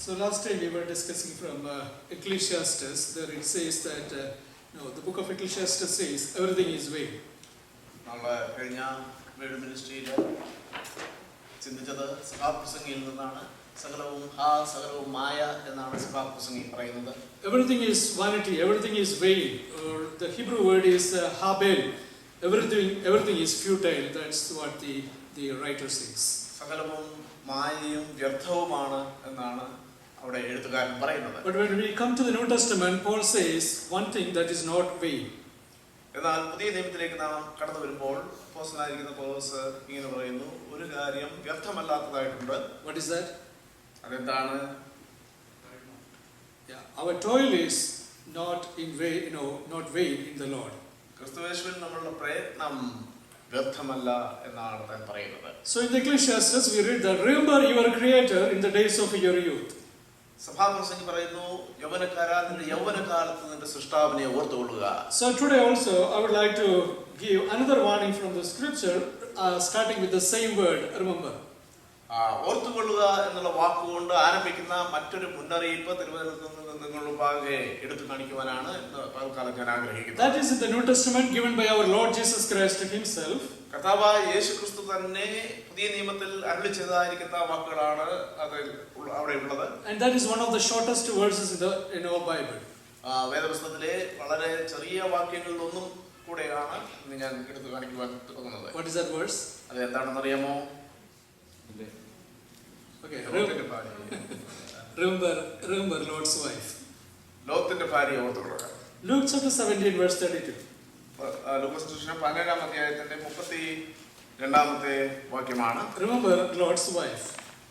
So last time we were discussing from Ecclesiastes. There it says that the book of Ecclesiastes says everything is vain. നമ്മളെ കഴിഞ്ഞ world മിനിസ്ട്രിയിൽ ചിന്തിച്ചത് സഭാപ്രസംഗിയിൽ നിന്നാണ്. സകലവും മായ എന്നാണ് സഭാപ്രസംഗി പറയുന്നത്. Everything is vanity, everything is vain. Or the Hebrew word is habel. Everything is futile. That's what the writer says. സകലവും മായയും വ്യർത്ഥവുമാണ് എന്നാണ് അവിടെ എഴുത്തുകാരൻ പറയുന്നത്. But when we come to the New Testament, Paul says one thing that is not vain. എന്നാൽ പുതിയ നിയമത്തിലേക്ക് നാം കടന്നു വരുമ്പോൾ അപ്പോസ്തലനായിരിക്കുന്ന പൗലോസ് ഇങ്ങനെ പറയുന്നു, ഒരു കാര്യം വ്യർത്ഥമല്ലാത്തതായിട്ടുണ്ട്. What is that? അതെന്താണ്? Our toil is not in vain, not vain in the Lord. ക്രിസ്തുയേശുവിൽ നമ്മളുടെ പ്രയത്നം വ്യർത്ഥമല്ല എന്നാണ് താൻ പറയുന്നത്. So in the Ecclesiastes we read that remember your Creator in the days of your youth. സഭാപ്രസംഗി പറയുന്നു, യൗവനക്കാരാ നിന്റെ യൗവനകാലത്ത് നിന്റെ സൃഷ്ടാവിനെ ഓർത്തുകൊള്ളുക. So today also I would like to give another warning from the scripture, starting with the same word, remember. ഓർത്തുകൊള്ളുക എന്നുള്ള വാക്കുകൊണ്ട് ആരംഭിക്കുന്ന മറ്റൊരു മുന്നറിയിപ്പ് തിരുവചനത്തിൽ നിന്ന് നിങ്ങളുടെ മുമ്പാകെ എടുത്തു കാണിക്കുവാനാണ് തൽക്കാലം ഞാൻ ആഗ്രഹിക്കുന്നത്. That is in the New Testament given by our Lord Jesus Christ himself. കർത്താവായ യേശുക്രിസ്തു തന്നെ പുതിയ നിയമത്തിൽ അരുളി ചെയ്തതായിരിക്കുന്ന വാക്കുകളാണ് അതിൽ അവിടെ ഉള്ളത്. And that is one of the shortest verses in our Bible. വേദപുസ്തകത്തിലെ വളരെ ചെറിയ വാക്യങ്ങളിൽ ഒന്നും കൂടെയാണ് ഇന്ന് ഞാൻ എടുത്തു കാണിക്കുവാൻ തുടങ്ങുന്നത്. What is that verse? അത് എന്താണെന്ന് അറിയാമോ? Okay, remember Lord's wife. ലോത്തിന്റെ ഭാര്യ ഓർത്തുകൊള്ളുക. Luke chapter 17 verse 32. ലൂക്കോസ് സുവിശേഷം 17-ാം അധ്യായത്തിന്റെ 32-ാമത്തെ വാക്യമാണ്. Remember Lord's wife.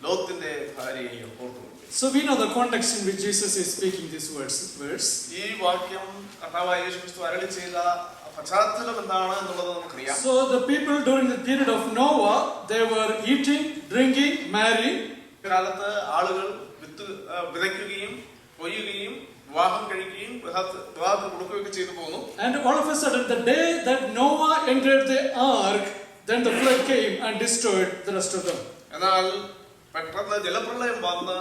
ലോത്തിന്റെ ഭാര്യയെ ഓർത്തുകൊള്ളുക. So we know the context in which Jesus is speaking this verse. ഈ വാക്യം കർത്താവായ യേശുക്രിസ്തു അരുളി ചെയ്ത പശ്ചാത്തലം എന്താണ് എന്നുള്ളത് നമുക്കറിയാം. So the people during the period of Noah, they were eating, drinking, marrying. കാലത്ത് ആളുകൾ വിതയ്ക്കുകയും കൊയ്യുകയും വിവാഹം കഴിക്കുകയും വിവാഹത്തിന് കൊടുക്കുകയൊക്കെ ചെയ്തു പോന്നു. And all of a sudden, the day that Noah entered the ark, then the flood came and destroyed the rest of them. എന്നാൽ പെട്ടെന്ന് ജലപ്രളയം വന്ന്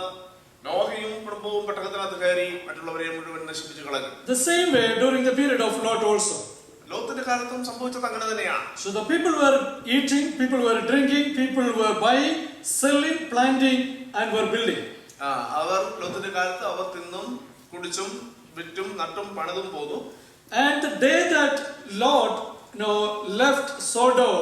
നോഹയും കുടുംബവും പെട്ടകത്തിനകത്ത് കയറി മറ്റുള്ളവരെ മുഴുവൻ നശിപ്പിച്ചു കളഞ്ഞു. The same way during the period of Lot also. ലോത്തിന്റെ കാലത്തും സംഭവിച്ചത് അങ്ങനെ തന്നെയാണ്. So the people were eating, people were drinking, people were buying, selling, planting, and were building. അവർ ലോത്തിന്റെ കാലത്ത് അവർ തിന്നും കുടിച്ചും വിറ്റും നട്ടും പണിതും പോന്നു. And the day that Lot left Sodom,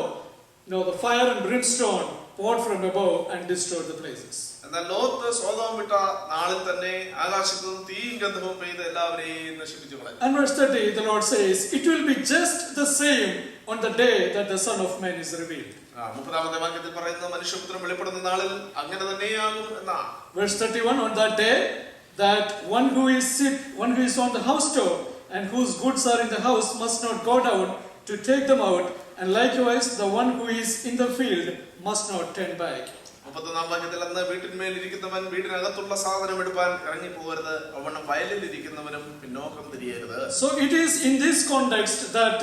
the fire and brimstone poured from above and destroyed the places. എന്നാൽ Lot Sodom വിട്ട നാളിൽ തന്നെ ആകാശത്തും തീയും ഗന്ധവും പെയ്ത് എല്ലാവരെയും നശിപ്പിച്ചു കളഞ്ഞു. And verse 30, the Lord says, it will be just the same on the day that the Son of Man is revealed. 30-ാമത്തെ വാക്യത്തിൽ പറയുന്ന മനുഷ്യപുത്രൻ വെളിപ്പെടുന്ന നാളിൽ അങ്ങനെ തന്നെയാകും എന്നാണ്. Verse 31, on that day, that one who is sick, one who is on the house-top, and whose goods are in the house must not go down to take them out, and likewise the one who is in the field must not turn back. 31-ാം വാക്യത്തിൽ അന്ന് വീട്ടിന്മേൽ ഇരിക്കുന്നവൻ വീടിനകത്തുള്ള സാധനം എടുപ്പാൻ ഇറങ്ങി പോകരുത്, അവണ്ണം വയലിൽ ഇരിക്കുന്നവനും പിന്നോക്കം തിരിയരുത്. So it is in this context that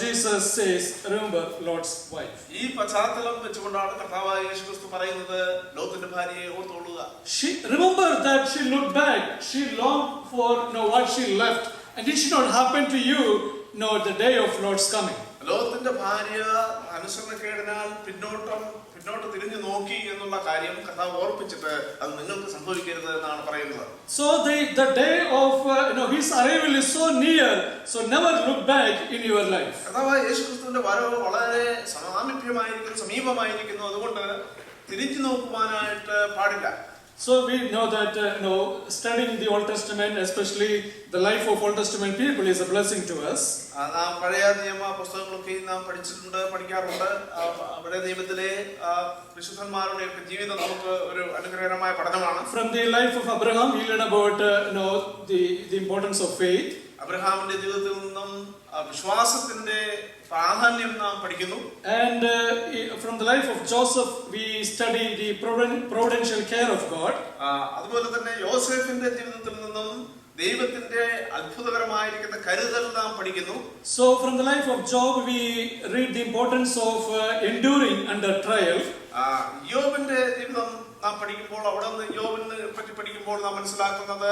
Jesus says, remember Lord's wife. ഈ പശ്ചാത്തലം വെച്ചുകൊണ്ടാണ് കർത്താവായ യേശുക്രിസ്തു പറയുന്നത്, ലോത്തിന്റെ ഭാര്യയെ ഓർത്തുകൊള്ളുക. She remember that she looked back, she longed for what she left, and it should not happen to you the day of Lord's coming. ലോത്തിന്റെ ഭാര്യ അനുസരണക്കേടിനാൽ പിന്നോട്ട് തിരിഞ്ഞു നോക്കി എന്നുള്ള കാര്യം കർത്താവ് ഓർപ്പിച്ചിട്ട് അത് നിങ്ങൾക്ക് സംഭവിക്കരുത് എന്നാണ് പറയുന്നത്. So the day of his arrival is so near, so never look back in your life. കർത്താവായ യേശുക്രിസ്തുവിന്റെ വരവ് വളരെ സമീപമായിരിക്കുന്നു. അതുകൊണ്ട് തിരിഞ്ഞു നോക്കുവാനായിട്ട് പാടില്ല. So we know that studying the Old Testament, especially the life of Old Testament people, is a blessing to us. നാം പഴയ നിയമ പുസ്തകങ്ങളൊക്കെ നാം പഠിക്കാറുണ്ട്. പഴയ നിയമത്തിലെ വിശുദ്ധന്മാരുടെ ജീവിതം നമുക്ക് ഒരു അനുഗ്രഹകരമായ പഠനമാണ്. From the life of Abraham, we learn about the importance of faith. അബ്രഹാമിന്റെ ജീവിതത്തിൽ നിന്നും വിശ്വാസത്തിന്റെ പ്രാധാന്യം നാം പഠിക്കുന്നു. And from the life of Joseph, we study the providential care of God. അതുപോലെ തന്നെ യോസേഫിന്റെ ജീവിതത്തിൽ നിന്നും ദൈവത്തിന്റെ അത്ഭുതകരമായിരിക്കുന്ന കരുതൽ നാം പഠിക്കുന്നു. So from the life of Job, we read the importance of enduring under trial. യോബിന്റെ ജീവിതം നാം പഠിക്കുമ്പോൾ അവിടെ നിന്ന് യോബിനെ പറ്റി പഠിക്കുമ്പോൾ നാം മനസ്സിലാക്കുന്നത്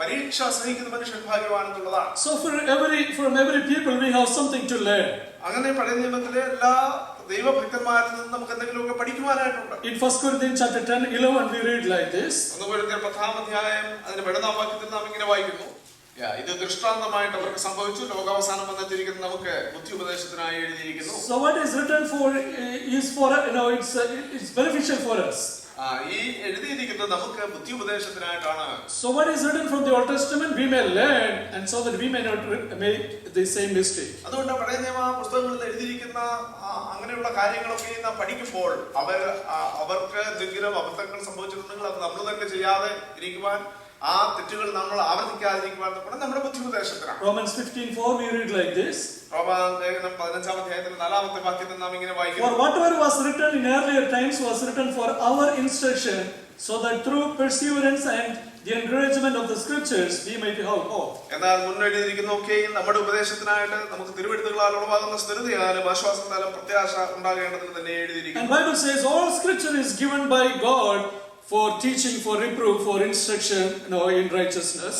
പരീക്ഷ സഹിക്കുന്ന മനുഷ്യൻ ഭാഗ്യവാനെന്നുള്ളതാണ്. So from every people we have something to learn. അങ്ങനെ പഴയ നിയമത്തിലെ എല്ലാ ദൈവഭക്തന്മാരിൽ നിന്ന് നമുക്ക് എന്തെങ്കിലുമൊക്കെ പഠിക്കുവാനായിട്ടുണ്ട്. In 1 Corinthians chapter 10:11 we read like this. 1 കൊരിന്ത്യർ 10-ാം അധ്യായം അതിന്റെ 7-ാം വാക്യത്തിൽ നാം ഇങ്ങനെ വായിക്കുന്നു. ഇത് ദൃഷ്ടാന്തമായിട്ട് അവർക്ക് സംഭവിച്ചു, ലോകാവസാനം വന്നെത്തിയിരിക്കുന്നത് നമുക്ക് ബുദ്ധി ഉപദേശത്തിനായി എഴുതിയിരിക്കുന്നു. So what is written for is for it's beneficial for us. ഈ എഴുതിയിരിക്കുന്നത് നമുക്ക് ബുദ്ധി ഉപദേശത്തിനായിട്ടാണ്. So what is written from the Old Testament we may learn and so that we may not make the same mistake. അതുകൊണ്ട് പഴയ നിയമ പുസ്തകങ്ങളിൽ എഴുതിയിരിക്കുന്ന അങ്ങനെയുള്ള കാര്യങ്ങളൊക്കെ നാം പഠിക്കുമ്പോൾ അവർക്ക് എന്തെങ്കിലും അബദ്ധങ്ങൾ സംഭവിച്ചിട്ടുണ്ടെങ്കിൽ അത് നമ്മൾ തന്നെ ചെയ്യാതെ ഇരിക്കുവാൻ, ആ തെറ്റുകൾ നമ്മൾ ആവർത്തിക്കാതിരിക്കുവാൻ നമ്മുടെ ബുദ്ധി ഉപദേശത്തിനാണ്. Romans 15:4 we read like this. റോമാലേഖനം 15-ാം അധ്യായത്തിൽ 4-ാമത്തെ വാക്യത്തിൽ നാം ഇങ്ങനെ വായിക്കുന്നു. For whatever was written in earlier times was written for our instruction, so that through perseverance and the encouragement of the scriptures we might have hope. എന്നാൽ മുന്നെഴുതിയിരിക്കുന്നതൊക്കെയും നമ്മുടെ ഉപദേശത്തിനായിട്ട് നമുക്ക് തിരുവെഴുത്തുകളാൽ ഉളവാകുന്ന സ്ഥിരതയാലും ആശ്വാസത്താലും പ്രത്യാശ ഉണ്ടാകേണ്ടതിന് തന്നെ എഴുതിയിരിക്കുന്നു. And Bible says all scripture is given by God for teaching, for reproof, for instruction, in righteousness.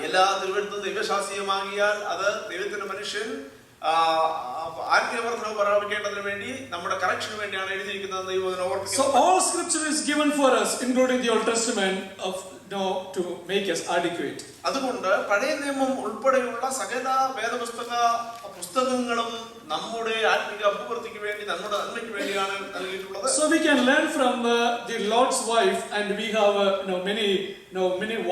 എല്ലാ തിരുവെഴുത്തും ദൈവശാസ്ത്രീയമാകിയാൽ അത് ദൈവത്തിന്റെ മനുഷ്യൻ ആത്മീയവർദ്ധന പ്രാപിക്കേണ്ടതിന് വേണ്ടി നമ്മുടെ കറക്ഷന് വേണ്ടിയാണ് എഴുതിയിരിക്കുന്നത്. ദൈവം ഓർമ്മിക്കുന്നു. So all scripture is given for us, including the Old Testament, to make us adequate. അതുകൊണ്ട് പഴയ നിയമം ഉൾപ്പെടെയുള്ള സകല പുസ്തകങ്ങളും നമ്മുടെ ആത്മീയ അഭിവൃദ്ധിക്ക് വേണ്ടി, നമ്മുടെ നന്മയ്ക്ക് വേണ്ടിയാണ് നൽകിയിട്ടുള്ളത്. So we can learn from the Lord's wife, and we have many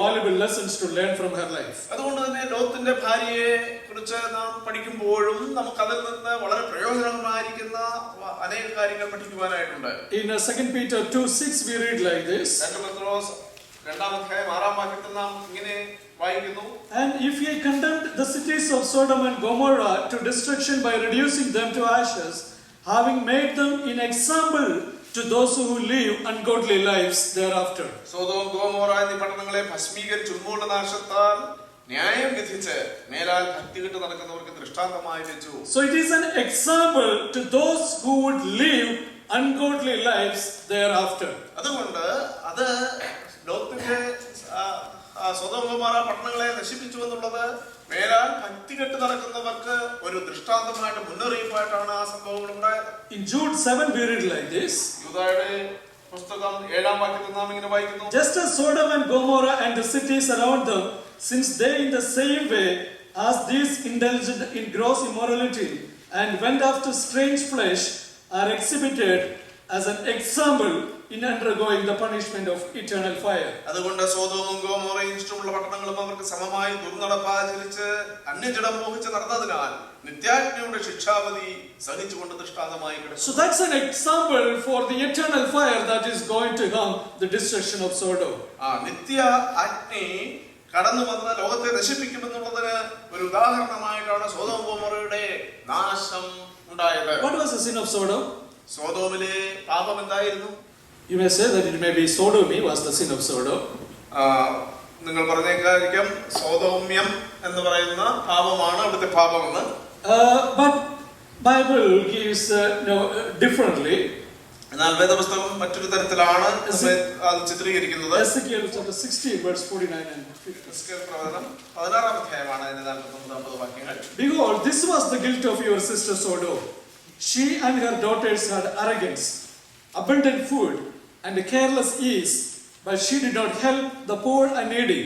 valuable lessons to learn from her life. അതുകൊണ്ട് തന്നെ ലോത്തിന്റെ ഭാര്യയെ കുറിച്ച് നാം പഠിക്കുമ്പോഴും നമുക്ക് അതിൽ നിന്ന് വളരെ പ്രയോജനകരമായിരിക്കുന്ന അനേക കാര്യങ്ങൾ പഠിക്കുവാനായിട്ടുണ്ട്. In 2 Peter 2:6 we read like this. 2 പത്രോസ് 2-ാം അധ്യായം 6-ാം വാക്യത്തിൽ നാം ഇങ്ങനെ വായിക്കുന്നു. And if ye condemned the cities of Sodom and Gomorrah to destruction by reducing them to ashes, having made them in example to those who live ungodly lives thereafter. Sodom Gomorrah എന്നീ പട്ടണങ്ങളെ ഭസ്മീകരിച്ച് ഉന്മൂലനാശത്താൽ ന്യായം വിധിച്ച് മേലാൽ ഭക്തികെട്ട് നടക്കുന്നവർക്ക് ദൃഷ്ടാന്തമായി വെച്ചു. So it is an example to those who would live ungodly lives thereafter. അതുകൊണ്ട് അത് ലോകത്തിന്റെ Sodom Gomorrah പട്ടണങ്ങളെ നശിപ്പിച്ചു എന്നുള്ളത് മേലാൽ ഭക്തികെട്ട് നടക്കുന്നവർക്ക് ഒരു ദൃഷ്ടാന്തമായിട്ട്, മുന്നറിയിപ്പായിട്ടാണ് ആ സംഭവങ്ങൾ ഉണ്ടായത്. In Jude 7 we read like this. യൂദായുടെ പുസ്തകം 7-ാം വാക്യത്തിൽ നാം ഇങ്ങനെ വായിക്കുന്നു. Just as Sodom and Gomorrah and the cities around them, since they in the same way as these indulged in gross immorality and went after strange flesh, are exhibited as an example in undergoing the punishment of eternal fire. അതുകൊണ്ട് സോദോമും ഗോമോറയും ഇഷ്ടമുള്ള പട്ടണങ്ങളും അവർക്ക് സമമായി ദുർനടപ്പാചരിച്ച് അന്യജഡം മോഹിച്ച് നടന്നതിനാൽ നിത്യാഗ്നിയുടെ ശിക്ഷാവധി സഹിച്ചുകൊണ്ട് ദൃഷ്ടാന്തമായി കിടക്കും. So that's an example for the eternal fire that is going to come, the destruction of Sodom. നിത്യ അഗ്നി കടന്നു വന്ന് ലോകത്തെ നശിപ്പിക്കുമെന്നുള്ളതിന് ഒരു ഉദാഹരണമായിട്ടാണ് സോദോം ഗോമോറയുടെ നാശം ഉണ്ടായത്. What was the sin of Sodom? സോദോമിലെ പാപം എന്തായിരുന്നു? You may say that it may be sodomy was the sin of Sodom. നിങ്ങൾ പറഞ്ഞേക്കായിരിക്കും സോദോമ്യം എന്ന് പറയുന്ന പാപമാണ് അവിടുത്തെ പാപമെന്ന്. But Bible gives differently. എന്നാൽ വേദപുസ്തകം മറ്റൊരു തരത്തിലാണ് അത് ചിത്രീകരിക്കുന്നത്. Ezekiel chapter 16 verse 49 and 50. Ezekiel പ്രവചനം 16-ാം അധ്യായമാണ് അതിന്റെ 49-50 വാക്യങ്ങൾ. Behold, this was the guilt of your sister Sodom. She and her daughters had arrogance, abundant food, and careless ease, but she did not help the poor and needy.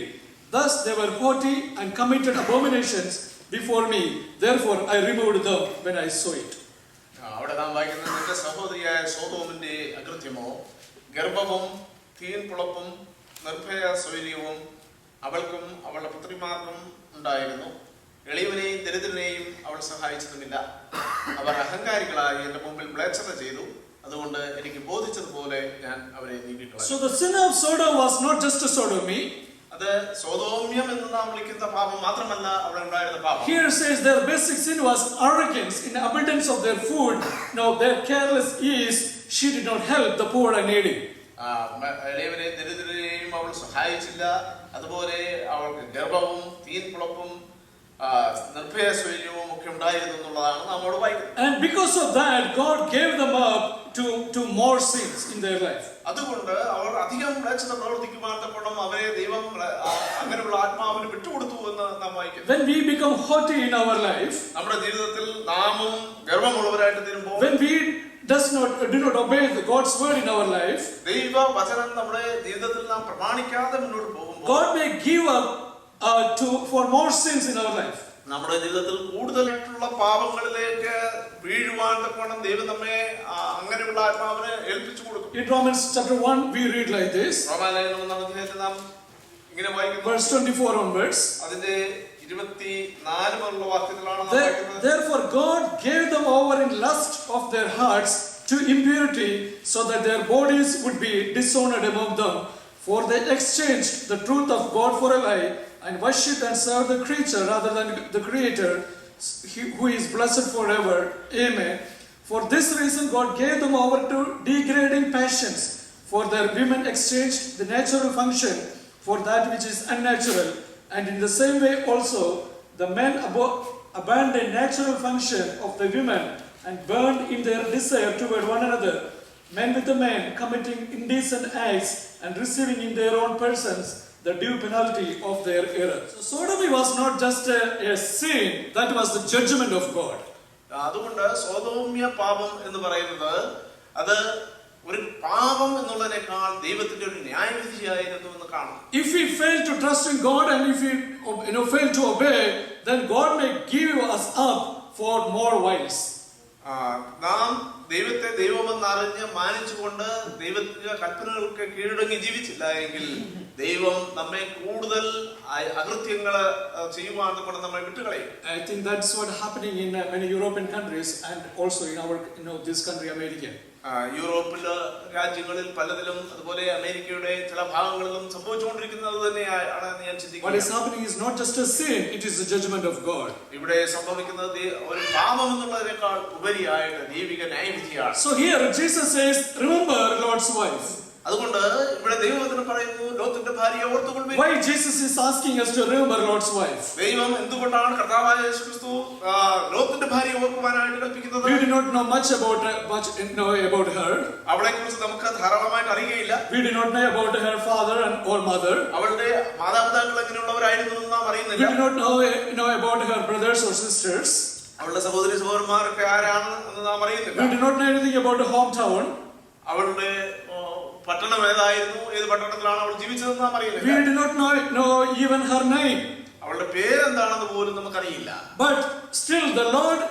Thus they were haughty and committed abominations before me. Therefore I removed them when I saw it. അവിടെ നാം വായിക്കുന്നത് നിന്റെ സഹോദരിയായ സോദോമിന്റെ അകൃത്യമോ ഗർഭവും തീൻപുളപ്പും നിർഭയ സ്വൈര്യവും അവൾക്കും അവളുടെ പുത്രിമാർക്കും ഉണ്ടായിരുന്നു. എളിയവനെയും ദരിദ്രനെയും അവൾ സഹായിച്ചതുമില്ല. അവർ അഹങ്കാരികളായി എന്റെ മുമ്പിൽ മ്ലേച്ഛത ചെയ്തു. അതുകൊണ്ട് എനിക്ക് ബോധിച്ചതുപോലെ ഞാൻ അവരെ നീക്കിയിട്ടു. So the sin of Sodom was not just a sodomy. അത് സോദോമ്യം എന്ന് നാം വിളിക്കുന്ന പാപം മാത്രമല്ല അവിടെ ഉണ്ടായിരുന്ന പാപം. Here says their basic sin was arrogance in abundance of their food. Now their careless ease, she did not help the poor and needy. എളിയവരെയും ദരിദ്രരെയും അവൾ സഹായിച്ചില്ല. അതുപോലെ അവൾക്ക് ഗർഭവും തീൻപുളപ്പും നിർഭയ സ്വൈര്യവും ഒക്കെ ഉണ്ടായിരുന്നു എന്നുള്ളതാണ് നമ്മോട് വായിക്കുന്നത്. And because of that, God gave them up to more sins in their life. അതുകൊണ്ട് അവർ അധികം മ്ലേച്ഛത പ്രവർത്തിക്കുവാൻ തക്കോണം അവരെ ദൈവം അങ്ങനെയുള്ള ആത്മാവിന് വിട്ടുകൊടുത്തു എന്ന് നാം വായിക്കുന്നു. When we become haughty in our life, നമ്മുടെ ജീവിതത്തിൽ നാമും ഗർവമുള്ളവരായിട്ട് തീരുമ്പോൾ, when we do not obey God's word in our life, ദൈവ വചനം നമ്മുടെ ജീവിതത്തിൽ നാം പ്രമാണിക്കാതെ മുന്നോട്ട് പോകുമ്പോൾ, God may give up for more sins in our life. നമ്മുടെ ജീവിതത്തിൽ കൂടുതലായിട്ടുള്ള പാപങ്ങളിലേക്ക് വീഴുവാൻ തക്കോണം ദൈവം നമ്മെ അങ്ങനെയുള്ള ആത്മാവിനെ ഏൽപ്പിച്ചു കൊടുക്കും. In Romans chapter 1 we read like this. റോമാലേഖനം 1-ാം അധ്യായത്തിൽ നാം ഇങ്ങനെ വായിക്കുന്നു. Verse 24 onwards. അതിന്റെ 24 മുതലുള്ള വാക്യത്തിലാണ് നാം വായിക്കുന്നത്. Therefore God gave them over in lust of their hearts to impurity, so that their bodies would be dishonored among them. For they exchanged the truth of God for a lie, and worshipped and served the creature rather than the Creator, who is blessed forever. Amen. For this reason God gave them over to degrading passions, for their women exchanged the natural function for that which is unnatural, and in the same way also the men abandoned natural function of the women and burned in their desire toward one another, men with the men committing indecent acts and receiving in their own persons the due penalty of their error. So sodomy was not just a sin, that was the judgment of God. അതുകൊണ്ട് സോദോമ്യ പാപം എന്ന് പറയുന്നത് അത് ഒരു പാപം എന്നുള്ളതിനേക്കാൾ ദൈവത്തിന്റെ ഒരു ന്യായവിധിയായിരുന്നു എന്ന് കാണാം. If we fail to trust in God and if we fail to obey, then God may give us up for more wiles. നാം ദൈവത്തെ ദൈവമെന്നറിഞ്ഞ് മാനിച്ചുകൊണ്ട് ദൈവത്തിന്റെ കൽപ്പനകൾക്ക് കീഴടങ്ങി ജീവിച്ചില്ല എങ്കിൽ ദൈവം നമ്മെ കൂടുതൽ അകൃത്യങ്ങൾ ചെയ്യുവാൻ കൊണ്ട് നമ്മെ വിട്ടുകളയും. I think that's what happening in many European countries and also in our this country America. യൂറോപ്പിലെ രാജ്യങ്ങളിൽ പലതിലും അതുപോലെ അമേരിക്കയുടെ ചില ഭാഗങ്ങളിലും സംഭവിച്ചുകൊണ്ടിരിക്കുന്നത് തന്നെയാണ് ഞാൻ ചിന്തിക്കുന്നത്. What is happening is not just a sin, it is the judgment of God. ഇവിടെ സംഭവിക്കുന്നത് ഒരു പാപം എന്നുള്ളതിനേക്കാൾ ഉപരിയായിട്ട് ദൈവിക ന്യായവിധിയാണ്. So here Jesus says, remember Lord's wife. അതുകൊണ്ട് ഇവിടെ ദൈവവചനം പറയുന്നു ലോത്തിന്റെ ഭാര്യയെ ഓർത്തുകൊള്ളുവിൻ. Why Jesus is asking us to remember Lord's wife? ദൈവം എന്തുകൊണ്ടാണ് കർത്താവായ യേശുക്രിസ്തു ലോത്തിന്റെ ഭാര്യയെ ഓർക്കുവാനായിട്ട് കൽപ്പിക്കുന്നത്? We do not know much about her. അവളെക്കുറിച്ച് നമുക്ക് ധാരാളമായിട്ട് അറിയുകയില്ല. We do not know about her father or mother. അവളുടെ മാതാപിതാക്കൾ എങ്ങനെയുള്ളവരായിരുന്നു എന്ന് നാം അറിയുന്നില്ല. We do not know about her brothers or sisters. അവളുടെ സഹോദരി സഹോദരന്മാരൊക്കെ ആരാണ് എന്ന് നാം അറിയുന്നില്ല. We do not know anything about her hometown. അവളുടെ പട്ടണം ഏതായിരുന്നു, ഏത് പട്ടണത്തിലാണ് അവൾ ജീവിച്ചതെന്ന് നാം അറിയില്ല. We do not know even her name. അവളുടെ പേരെന്താണെന്ന് പോലും നമുക്കറിയില്ല. But still the Lord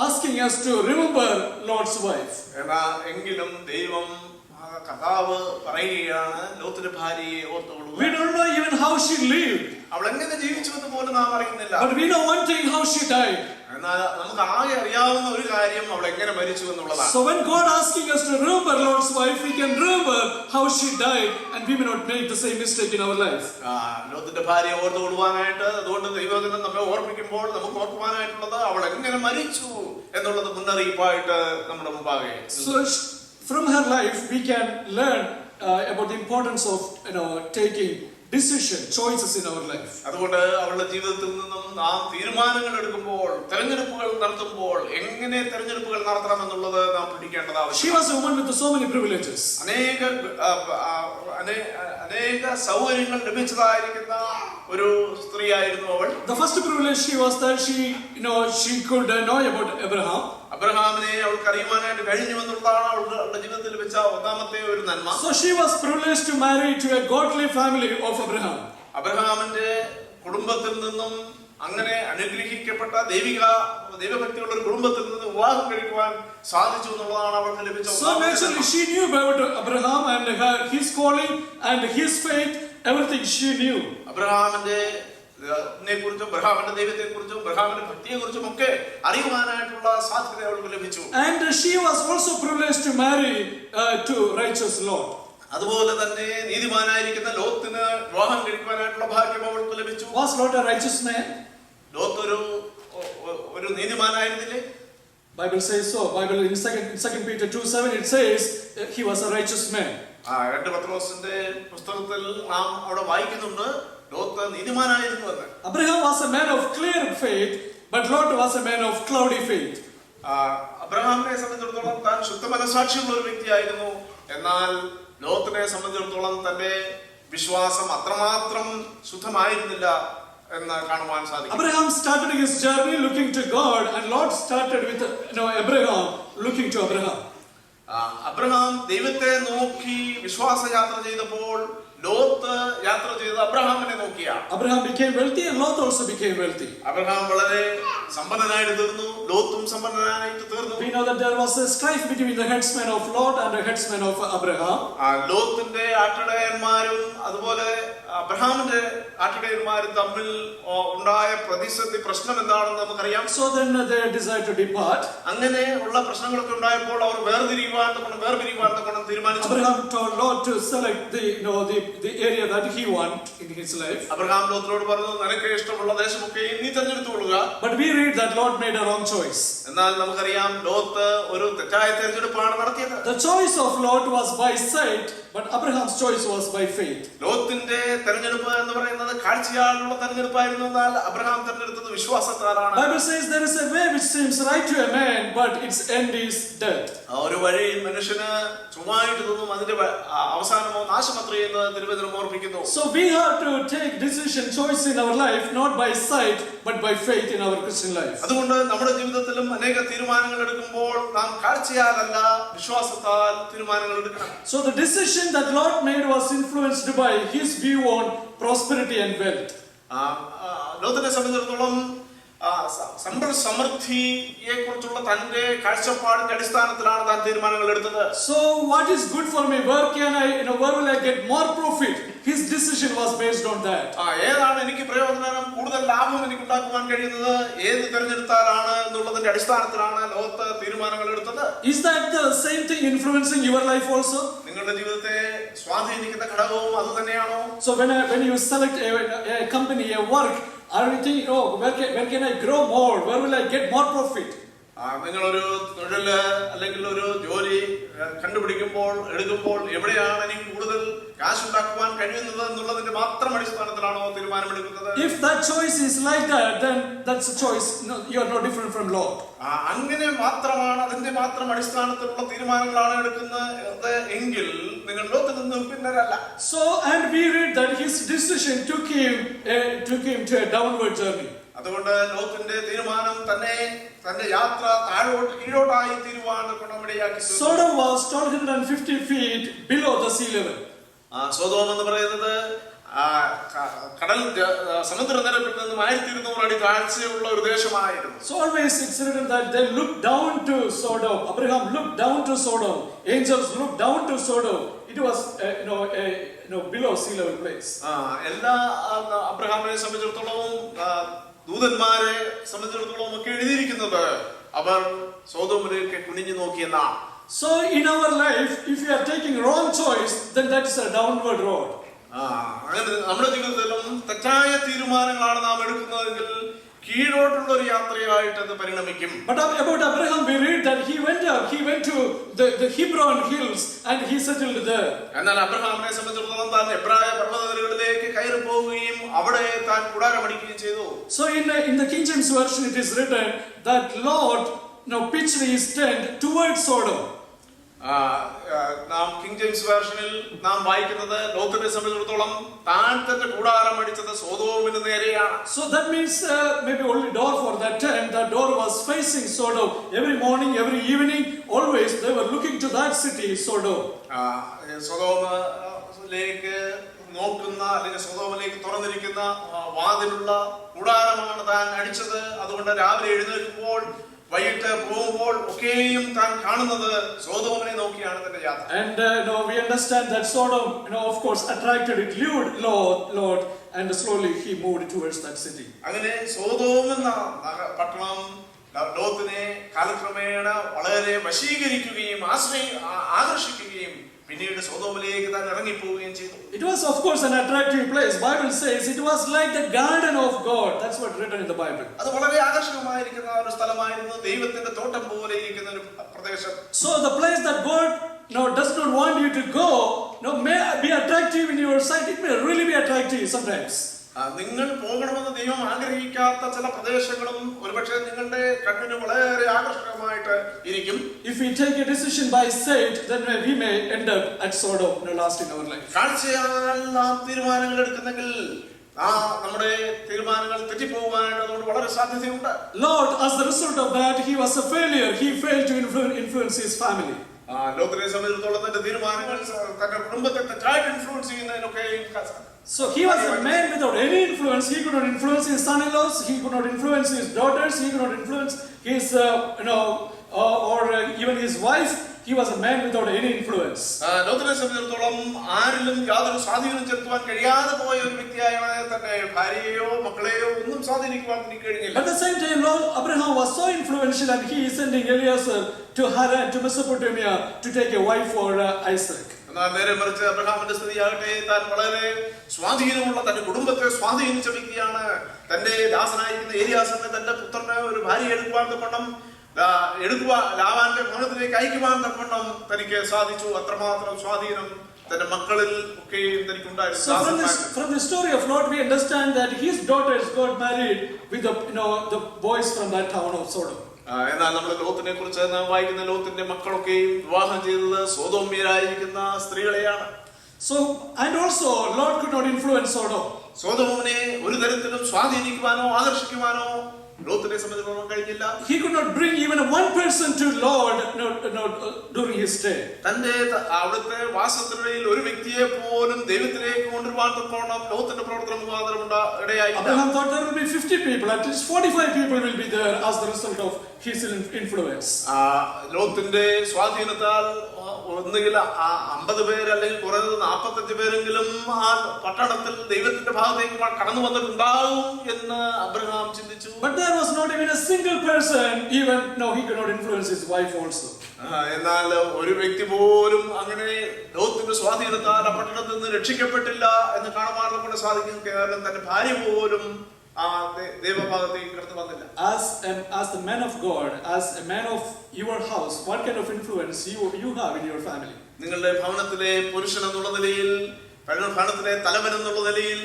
asking us to remember Lord's wife. എങ്കിലും ദൈവം കർത്താവ് പറയുകയാണ് ലോത്തിന്റെ ഭാര്യയെ ഓർത്തുകൊള്ളുക. We don't know even how she lived. അവൾ എങ്ങനെ ജീവിച്ചു എന്ന് പോലും നാം അറിയുന്നില്ല. But we know one thing, how she died. എന്നാൽ നമുക്ക് ആകെ അറിയാവുന്ന ഒരു കാര്യം അവൾ എങ്ങനെ മരിച്ചു എന്നുള്ളതാണ്. So when God asking us to remember Lord's wife, we can remember how she died and we may not make the same mistake in our life. ലോത്തിന്റെ ഭാര്യയെ ഓർത്തുകൊള്ളുവാനായിട്ട് അതുകൊണ്ട് ദൈവവചനം നമ്മെ ഓർമ്മിക്കുമ്പോൾ നമുക്ക് ഓർക്കുവാനായിട്ടുള്ളത് അവൾ എങ്ങനെ മരിച്ചു എന്നുള്ളത് മുന്നറിയിപ്പായിട്ട് നമ്മുടെ മുമ്പാകെ. So from her life we can learn about the importance of taking choices in our life. അതുകൊണ്ട് അവളുടെ ജീവിതത്തിൽ നിന്നും നാം തീരുമാനങ്ങൾ എടുക്കുമ്പോൾ തെരഞ്ഞെടുപ്പുകൾ നടത്തുമ്പോൾ എങ്ങനെ തെരഞ്ഞെടുപ്പുകൾ നടത്തണം എന്നുള്ളത് നാം പഠിക്കേണ്ടത് ആവശ്യമാണ്. She was a woman with so many privileges. അനേക സൗകര്യങ്ങൾ ലഭിച്ചതായിരിക്കുന്ന ഒരു സ്ത്രീയായിരുന്നു അവൾ. The first privilege she was that she could know about Abraham. അബ്രഹാമിനെ അവൾക്ക് അറിയുവാനായിട്ട് കഴിഞ്ഞു എന്നുള്ളതാണ് അവളുടെ ജീവിതത്തിൽ ലഭിച്ച ഒന്നാമത്തെ ഒരു നന്മ. So she was privileged to marry to a godly family of Abraham. അബ്രഹാമിന്റെ കുടുംബത്തിൽ നിന്നും അങ്ങനെ അനുഗ്രഹിക്കപ്പെട്ട ദൈവഭക്തിയുള്ള ഒരു കുടുംബത്തിൽ നിന്ന് വിവാഹം കഴിക്കുവാൻ സാധിച്ചു എന്നുള്ളതാണ് അവൾക്ക് ലഭിച്ച. So naturally she knew about Abraham and his calling and his faith, everything she knew. അബ്രഹാമിന്റെ കുറിച്ചും അബ്രഹാമിന്റെ ദൈവത്തെ കുറിച്ചും അബ്രഹാമിന്റെ ഭക്തിയെ കുറിച്ചും ഒക്കെ അറിയുവാനായിട്ടുള്ള സാധ്യത അവൾക്ക് ലഭിച്ചു. And she was also privileged to marry to righteous Lot. അതുപോലെ തന്നെ നീതിമാനായിരിക്കുന്ന ലോത്തിന് വിവാഹം കഴിക്കുവാനായിട്ടുള്ള ഭാഗ്യം അവൾക്ക് ലഭിച്ചു. Was Lot a righteous man? Lot ഒരു നീതിമാനായിരുന്നില്ലേ? Bible says so. Bible in 2 Peter 2:7 it says he was a righteous man. 2 പത്രോസിന്റെ പുസ്തകത്തിൽ നാം അവിടെ വായിക്കുന്നുണ്ട് ലോത്ത് നീതിമാനായിരുന്നു എന്ന്. Abraham was a man of clear faith, but Lot was a man of cloudy faith. അബ്രഹാമിനെ സംബന്ധിച്ചിടത്തോളം താൻ ശുദ്ധ മനസാക്ഷിയുള്ള ഒരു വ്യക്തിയായിരുന്നു. എന്നാൽ ലോത്തിനെ സംബന്ധിച്ചിടത്തോളം തന്റെ വിശ്വാസം അത്രമാത്രം ശുദ്ധമായിരുന്നില്ല എന്ന് കാണുവാൻ സാധിക്കും. Abraham started his journey looking to God, and Lot started with Abraham looking to Abraham. Abraham ദൈവത്തെ നോക്കി വിശ്വാസയാത്ര ചെയ്തപ്പോൾ ലോത്ത് യാത്ര ചെയ്ത് അബ്രഹാമിനെ നോക്കിയാണ്. Abraham became wealthy and Lot also became wealthy. Abraham വളരെ സമ്പന്നനായിട്ട് തീർന്നു, ലോത്തും സമ്പന്നനായിട്ട് തീർന്നു. We know that there was a strife between the headsman of Lot and the headsman of Abraham. ലോത്തിന്റെ ആട്ടിടയന്മാരും അതുപോലെ അബ്രഹാമിന്റെ ആട്ടിടയന്മാരും തമ്മിൽ ഉണ്ടായ പ്രതിസന്ധി പ്രശ്നം എന്താണെന്ന് നമുക്കറിയാം. So then they decided to depart. അങ്ങനെ ഉള്ള പ്രശ്നങ്ങളൊക്കെ ഉണ്ടായപ്പോൾ അവർ വേർപിരിയുവാൻ തീരുമാനിച്ചു. Abraham told Lot to select the area that he want in his life. Abraham ലോത്തിനോട് പറഞ്ഞു, നിനക്ക് ഇഷ്ടമുള്ള ദേശമൊക്കെ നീ തെരഞ്ഞെടുത്തുകൊള്ളുക. But we read that Lot made a wrong choice. എന്നാൽ നമുക്കറിയാം ലോത്ത് ഒരു തെറ്റായ തെരഞ്ഞെടുപ്പാണ് നടത്തിയത്. The choice of Lot was by sight, but Abraham's choice was by faith. ലോത്തിന്റെ തെരഞ്ഞെടുപ്പ് എന്ന് പറയുന്നത് കാഴ്ചയാലുള്ള തെരഞ്ഞെടുപ്പായിരുന്നു. എന്നാൽ അബ്രഹാം തെരഞ്ഞെടുത്തത് വിശ്വാസത്താലാണ്. Bible says there is a way which seems right to a man, but its end is death. ഒരു വഴി മനുഷ്യന് ചുമ്മായിട്ട് തോന്നും, അതിന്റെ അവസാനമോ നാശമത്രേ എന്ന് തിരുവചനം ഓർമ്മിക്കുന്നു. So we have to take choice in our life not by sight but by faith in our Christian life. അതുകൊണ്ട് നമ്മുടെ ജീവിതത്തിലും അനേക തീരുമാനങ്ങൾ എടുക്കുമ്പോൾ നാം കാഴ്ചയാലല്ല വിശ്വാസത്താൽ തീരുമാനങ്ങൾ എടുക്കണം. So the decision that Lot made was influenced by his view on prosperity and wealth. ലോത്തിനെ സംബന്ധിച്ചിടത്തോളം സമ്പൽ സമൃദ്ധിയെ കുറിച്ചുള്ള തന്റെ കാഴ്ചപ്പാടിന്റെ അടിസ്ഥാനത്തിലാണ് താൻ തീരുമാനങ്ങൾ എടുത്തത്. So what is good for me? Where will I get more profit? His decision was based on that. ഏതാണ് എനിക്ക് പ്രയോജനം, കൂടുതൽ ലാഭം എനിക്ക് ഉണ്ടാക്കുവാൻ കഴിയുന്നത്, ഏത് തിരഞ്ഞെടുത്താലാണ് എന്നുള്ളതിന്റെ അടിസ്ഥാനത്തിലാണ് ലോത്ത് തീരുമാനങ്ങൾ എടുത്തത്. Is that the same thing influencing your life also? നിങ്ങളുടെ ജീവിതത്തെ സ്വാധീനിക്കുന്ന ഘടകവും അത് തന്നെയാണോ? So when you select a company, a work, are you thinking, where can I grow more? Where will I get more profit? നിങ്ങളൊരു തൊഴില് അല്ലെങ്കിൽ ഒരു ജോലി കണ്ടുപിടിക്കുമ്പോൾ എടുക്കുമ്പോൾ എവിടെയാണ് എനിക്ക് കൂടുതൽ കാശുണ്ടാക്കുവാൻ കഴിയുന്നത് എന്നുള്ളതിന്റെ മാത്രം അടിസ്ഥാനത്തിലാണോ തീരുമാനമെടുക്കുന്നത്? If that choice is like that, then that's a choice. No, you are no different from Lot. അങ്ങനെ മാത്രമാണ്, അതിന്റെ മാത്രം അടിസ്ഥാനത്തിലുള്ള തീരുമാനങ്ങളാണ് എടുക്കുന്നത് എങ്കിൽ നിങ്ങൾ ലോത്തിൽ നിന്ന് പിന്നരല്ല. So and we read that his decision took him to a downward journey. അതുകൊണ്ട് ലോത്തിന്റെ തീരുമാനം തന്നെ തന്റെ യാത്ര താഴോട്ട് കീഴോട്ടായി തീരുവാൻ ഇടയാക്കി. Sodom was 1250 feet below the sea level. Sodom എന്ന് പറയുന്നത് കടൽ സമുദ്രനിരപ്പിൽ നിന്നും 1200 അടി താഴ്ചയുള്ള ഒരു ദേശമായിരുന്നു. So always it's written that they looked down to Sodom. Abraham looked down to Sodom. Angels looked down to Sodom. It was below sea level place. എല്ലാ അബ്രഹാമിനെ സംബന്ധിച്ചിടത്തോളം ദൂതന്മാരെ സംബന്ധിച്ചിടത്തോളം ഒക്കെ എഴുതിയിരിക്കുന്നത് അവർ സോദോമിലേക്ക് കുനിഞ്ഞു നോക്കിയെന്നാണ്. So in our life, if you are taking wrong choice, then that is a downward road. അങ്ങനെ നമ്മുടെ ജീവിതത്തിലും തെറ്റായ തീരുമാനങ്ങളാണ് നാം എടുക്കുന്നതെങ്കിൽ കീഴോട്ടുള്ള ഒരു യാത്രയായിട്ട് അത് പരിണമിക്കും. But about Abraham we read that he went to the Hebron hills and he settled there. എന്നാൽ അബ്രഹാമിനെ സംബന്ധിച്ചിടത്തോളം താൻ എബ്രായ പർവ്വതനിരകളിലേക്ക് കയറി പോവുകയും അവിടെ താൻ കൂടാരമടിക്കുകയും ചെയ്തു. So in the King James version it is written that Lot pitched his tent towards Sodom. നാം കിങ് ജെയിംസ് വേർഷനിൽ നാം വായിക്കുന്നത് ലോത്തിനെ സംബന്ധിച്ചിടത്തോളം താൻ തന്റെ കൂടാരം അടിച്ചത് സോദോമിന് നേരെയാണ്. So that means maybe only door for that tent, that door was facing Sodom. Every morning, every evening, always they were looking to that city, Sodom. സോദോമിലേക്ക് നോക്കുന്ന അല്ലെങ്കിൽ സോദോമിലേക്ക് തുറന്നിരിക്കുന്ന വാതിലുള്ള കൂടാരമാണ് താൻ അടിച്ചത്. അതുകൊണ്ട് രാവിലെ എഴുന്നേൽക്കുമ്പോൾ വൈകിട്ട് പോകുമ്പോൾ ഒക്കെയും താൻ കാണുന്നത് സോദോമിനെ നോക്കിയാണ് തന്റെ യാത്ര. And we understand that Sodom, of course, it lured Lot, and slowly he moved towards that city. അങ്ങനെ സോദോം എന്ന പട്ടണം ലോത്തിനെ കാലക്രമേണ വളരെ വശീകരിക്കുകയും ആകർഷിക്കുകയും പിന്നീട് സോദോമിലേക്ക് താൻ ഇറങ്ങിപ്പോവുകയും ചെയ്തു. It was of course an attractive place. Bible says it was like the garden of God. That's what written in the Bible. അത് വളരെ ആകർഷകമായിരിക്കുന്ന ഒരു സ്ഥലമായിരുന്നു, ദൈവത്തിന്റെ തോട്ടം പോലെ ഇരിക്കുന്ന ഒരു പ്രദേശം. So the place that God does not want you to go may be attractive in your sight. It may really be attractive sometimes. നിങ്ങൾ പോകണമെന്ന് ദൈവം ആഗ്രഹിക്കാത്ത ചില പ്രദേശങ്ങളും ഒരുപക്ഷെ നിങ്ങളുടെ കണ്ണിന് വളരെ ആകർഷകമായിട്ട് ഇരിക്കും. If we take a decision by sight, then we may end up at Sodom last in our life. കാഴ്ചയാൽ നാം തീരുമാനങ്ങൾ എടുക്കുന്നെങ്കിൽ നമ്മുടെ തീരുമാനങ്ങൾ തെറ്റിപ്പോകാനായിട്ട് അതുകൊണ്ട് വളരെ സാധ്യതയുണ്ട്. Lord, as the result of that, he was a failure. He failed to influence his family. ലോകത്തിനെ സംബന്ധിച്ചിടത്തോളം തന്റെ തീരുമാനങ്ങൾ തന്റെ കുടുംബത്തെ തെറ്റായിട്ട് influence ചെയ്യുന്നതിനൊക്കെ. So he was a man without any influence. He could not influence his son-in-laws. He could not influence his daughters. He could not influence his, or even his wife. He was a man without any influence. ലോകത്തിനെ സംബന്ധിച്ചിടത്തോളം ആരിലും യാതൊരു സ്വാധീനം ചെലുത്തുവാൻ കഴിയാതെ പോയ ഒരു വ്യക്തിയായ തന്റെ ഭാര്യയെയോ മക്കളെയോ ഒന്നും സ്വാധീനിക്കുവാൻ എനിക്ക് കഴിഞ്ഞില്ല. At the same time, Lord Abraham was so influential, and he is sending Eliezer to Haran, to Mesopotamia, to take a wife for Isaac. എന്നാൽ നേരെ മറിച്ച് അബ്രഹാമിന്റെ സ്ഥിതിയാകട്ടെ, താൻ വളരെ സ്വാധീനമുള്ള തന്റെ കുടുംബത്തെ സ്വാധീനിച്ച വ്യക്തിയാണ്. തന്റെ ദാസനായിരിക്കുന്ന ഏലിയാസിനെ തന്റെ പുത്രനെ ഒരു ഭാര്യ എടുക്കുവാൻ തക്കവണ്ണം ലാവാന്റെ ഭവനത്തിലേക്ക് അയക്കുവാൻ തക്കവണ്ണം തനിക്ക് സാധിച്ചു. അത്രമാത്രം സ്വാധീനം തന്റെ മക്കളിൽ ഒക്കെയും തനിക്കുണ്ടായിരുന്നു. So from the story of Lot, we understand that his daughters got married with the boys from that town of Sodom. എന്നാൽ നമ്മൾ ലോത്തിനെ കുറിച്ച് നാം വായിക്കുന്ന ലോത്തിന്റെ മക്കളൊക്കെയും വിവാഹം ചെയ്തത് സോതോമ്യരായിരിക്കുന്ന സ്ത്രീകളെയാണ്. So and also Lot could not influence Sodom. സോതോമിനെ ഒരു തരത്തിലും സ്വാധീനിക്കുവാനോ ആകർഷിക്കുവാനോ ലോത്തിനെ സംബന്ധിച്ചിടത്തോളം കഴിഞ്ഞില്ല. He could not bring even one person to Lord during his stay. തന്റെ അവിടുത്തെ വാസത്തിനിടയിൽ ഒരു വ്യക്തിയെ പോലും ദൈവത്തിലേക്ക് കൊണ്ടുവരുവാൻ തക്കോണം ലോത്തിന്റെ പ്രവർത്തനം മുഖാന്തരം ഇടയായില്ല. Abraham thought there will be 50 people, at least 45 people will be there as the result of his influence. ലോത്തിന്റെ സ്വാധീനത്താൽ ഒന്നുകിൽ 50 പേര് അല്ലെങ്കിൽ കുറഞ്ഞത് 45 പേരെങ്കിലും ആ പട്ടണത്തിൽ ദൈവത്തിന്റെ ഭാഗത്തേക്ക് കടന്നു വന്നിട്ടുണ്ടാവും എന്ന് അബ്രഹാം ചിന്തിച്ചു. But there was not even a single person, even no, he could not influence his wife also. എന്നാൽ ഒരു വ്യക്തി പോലും അങ്ങനെ ലോകത്തിന്റെ സ്വാധീനത്താൽ ആ പട്ടണത്തിൽ നിന്ന് രക്ഷിക്കപ്പെട്ടില്ല എന്ന് കാണുവാൻ കൊണ്ട് സാധിക്കും. കേവലം തന്റെ ഭാര്യ പോലും ദൈവഭാഗത്തേക്ക് കടന്നു വന്നില്ല. As the man of God, as a man of your house, what kind of influence you have in your family? നിങ്ങളുടെ ഭവനത്തിലെ പുരുഷൻ എന്നുള്ള നിലയിൽ, ഭവനത്തിലെ തലവൻ എന്നുള്ള നിലയിൽ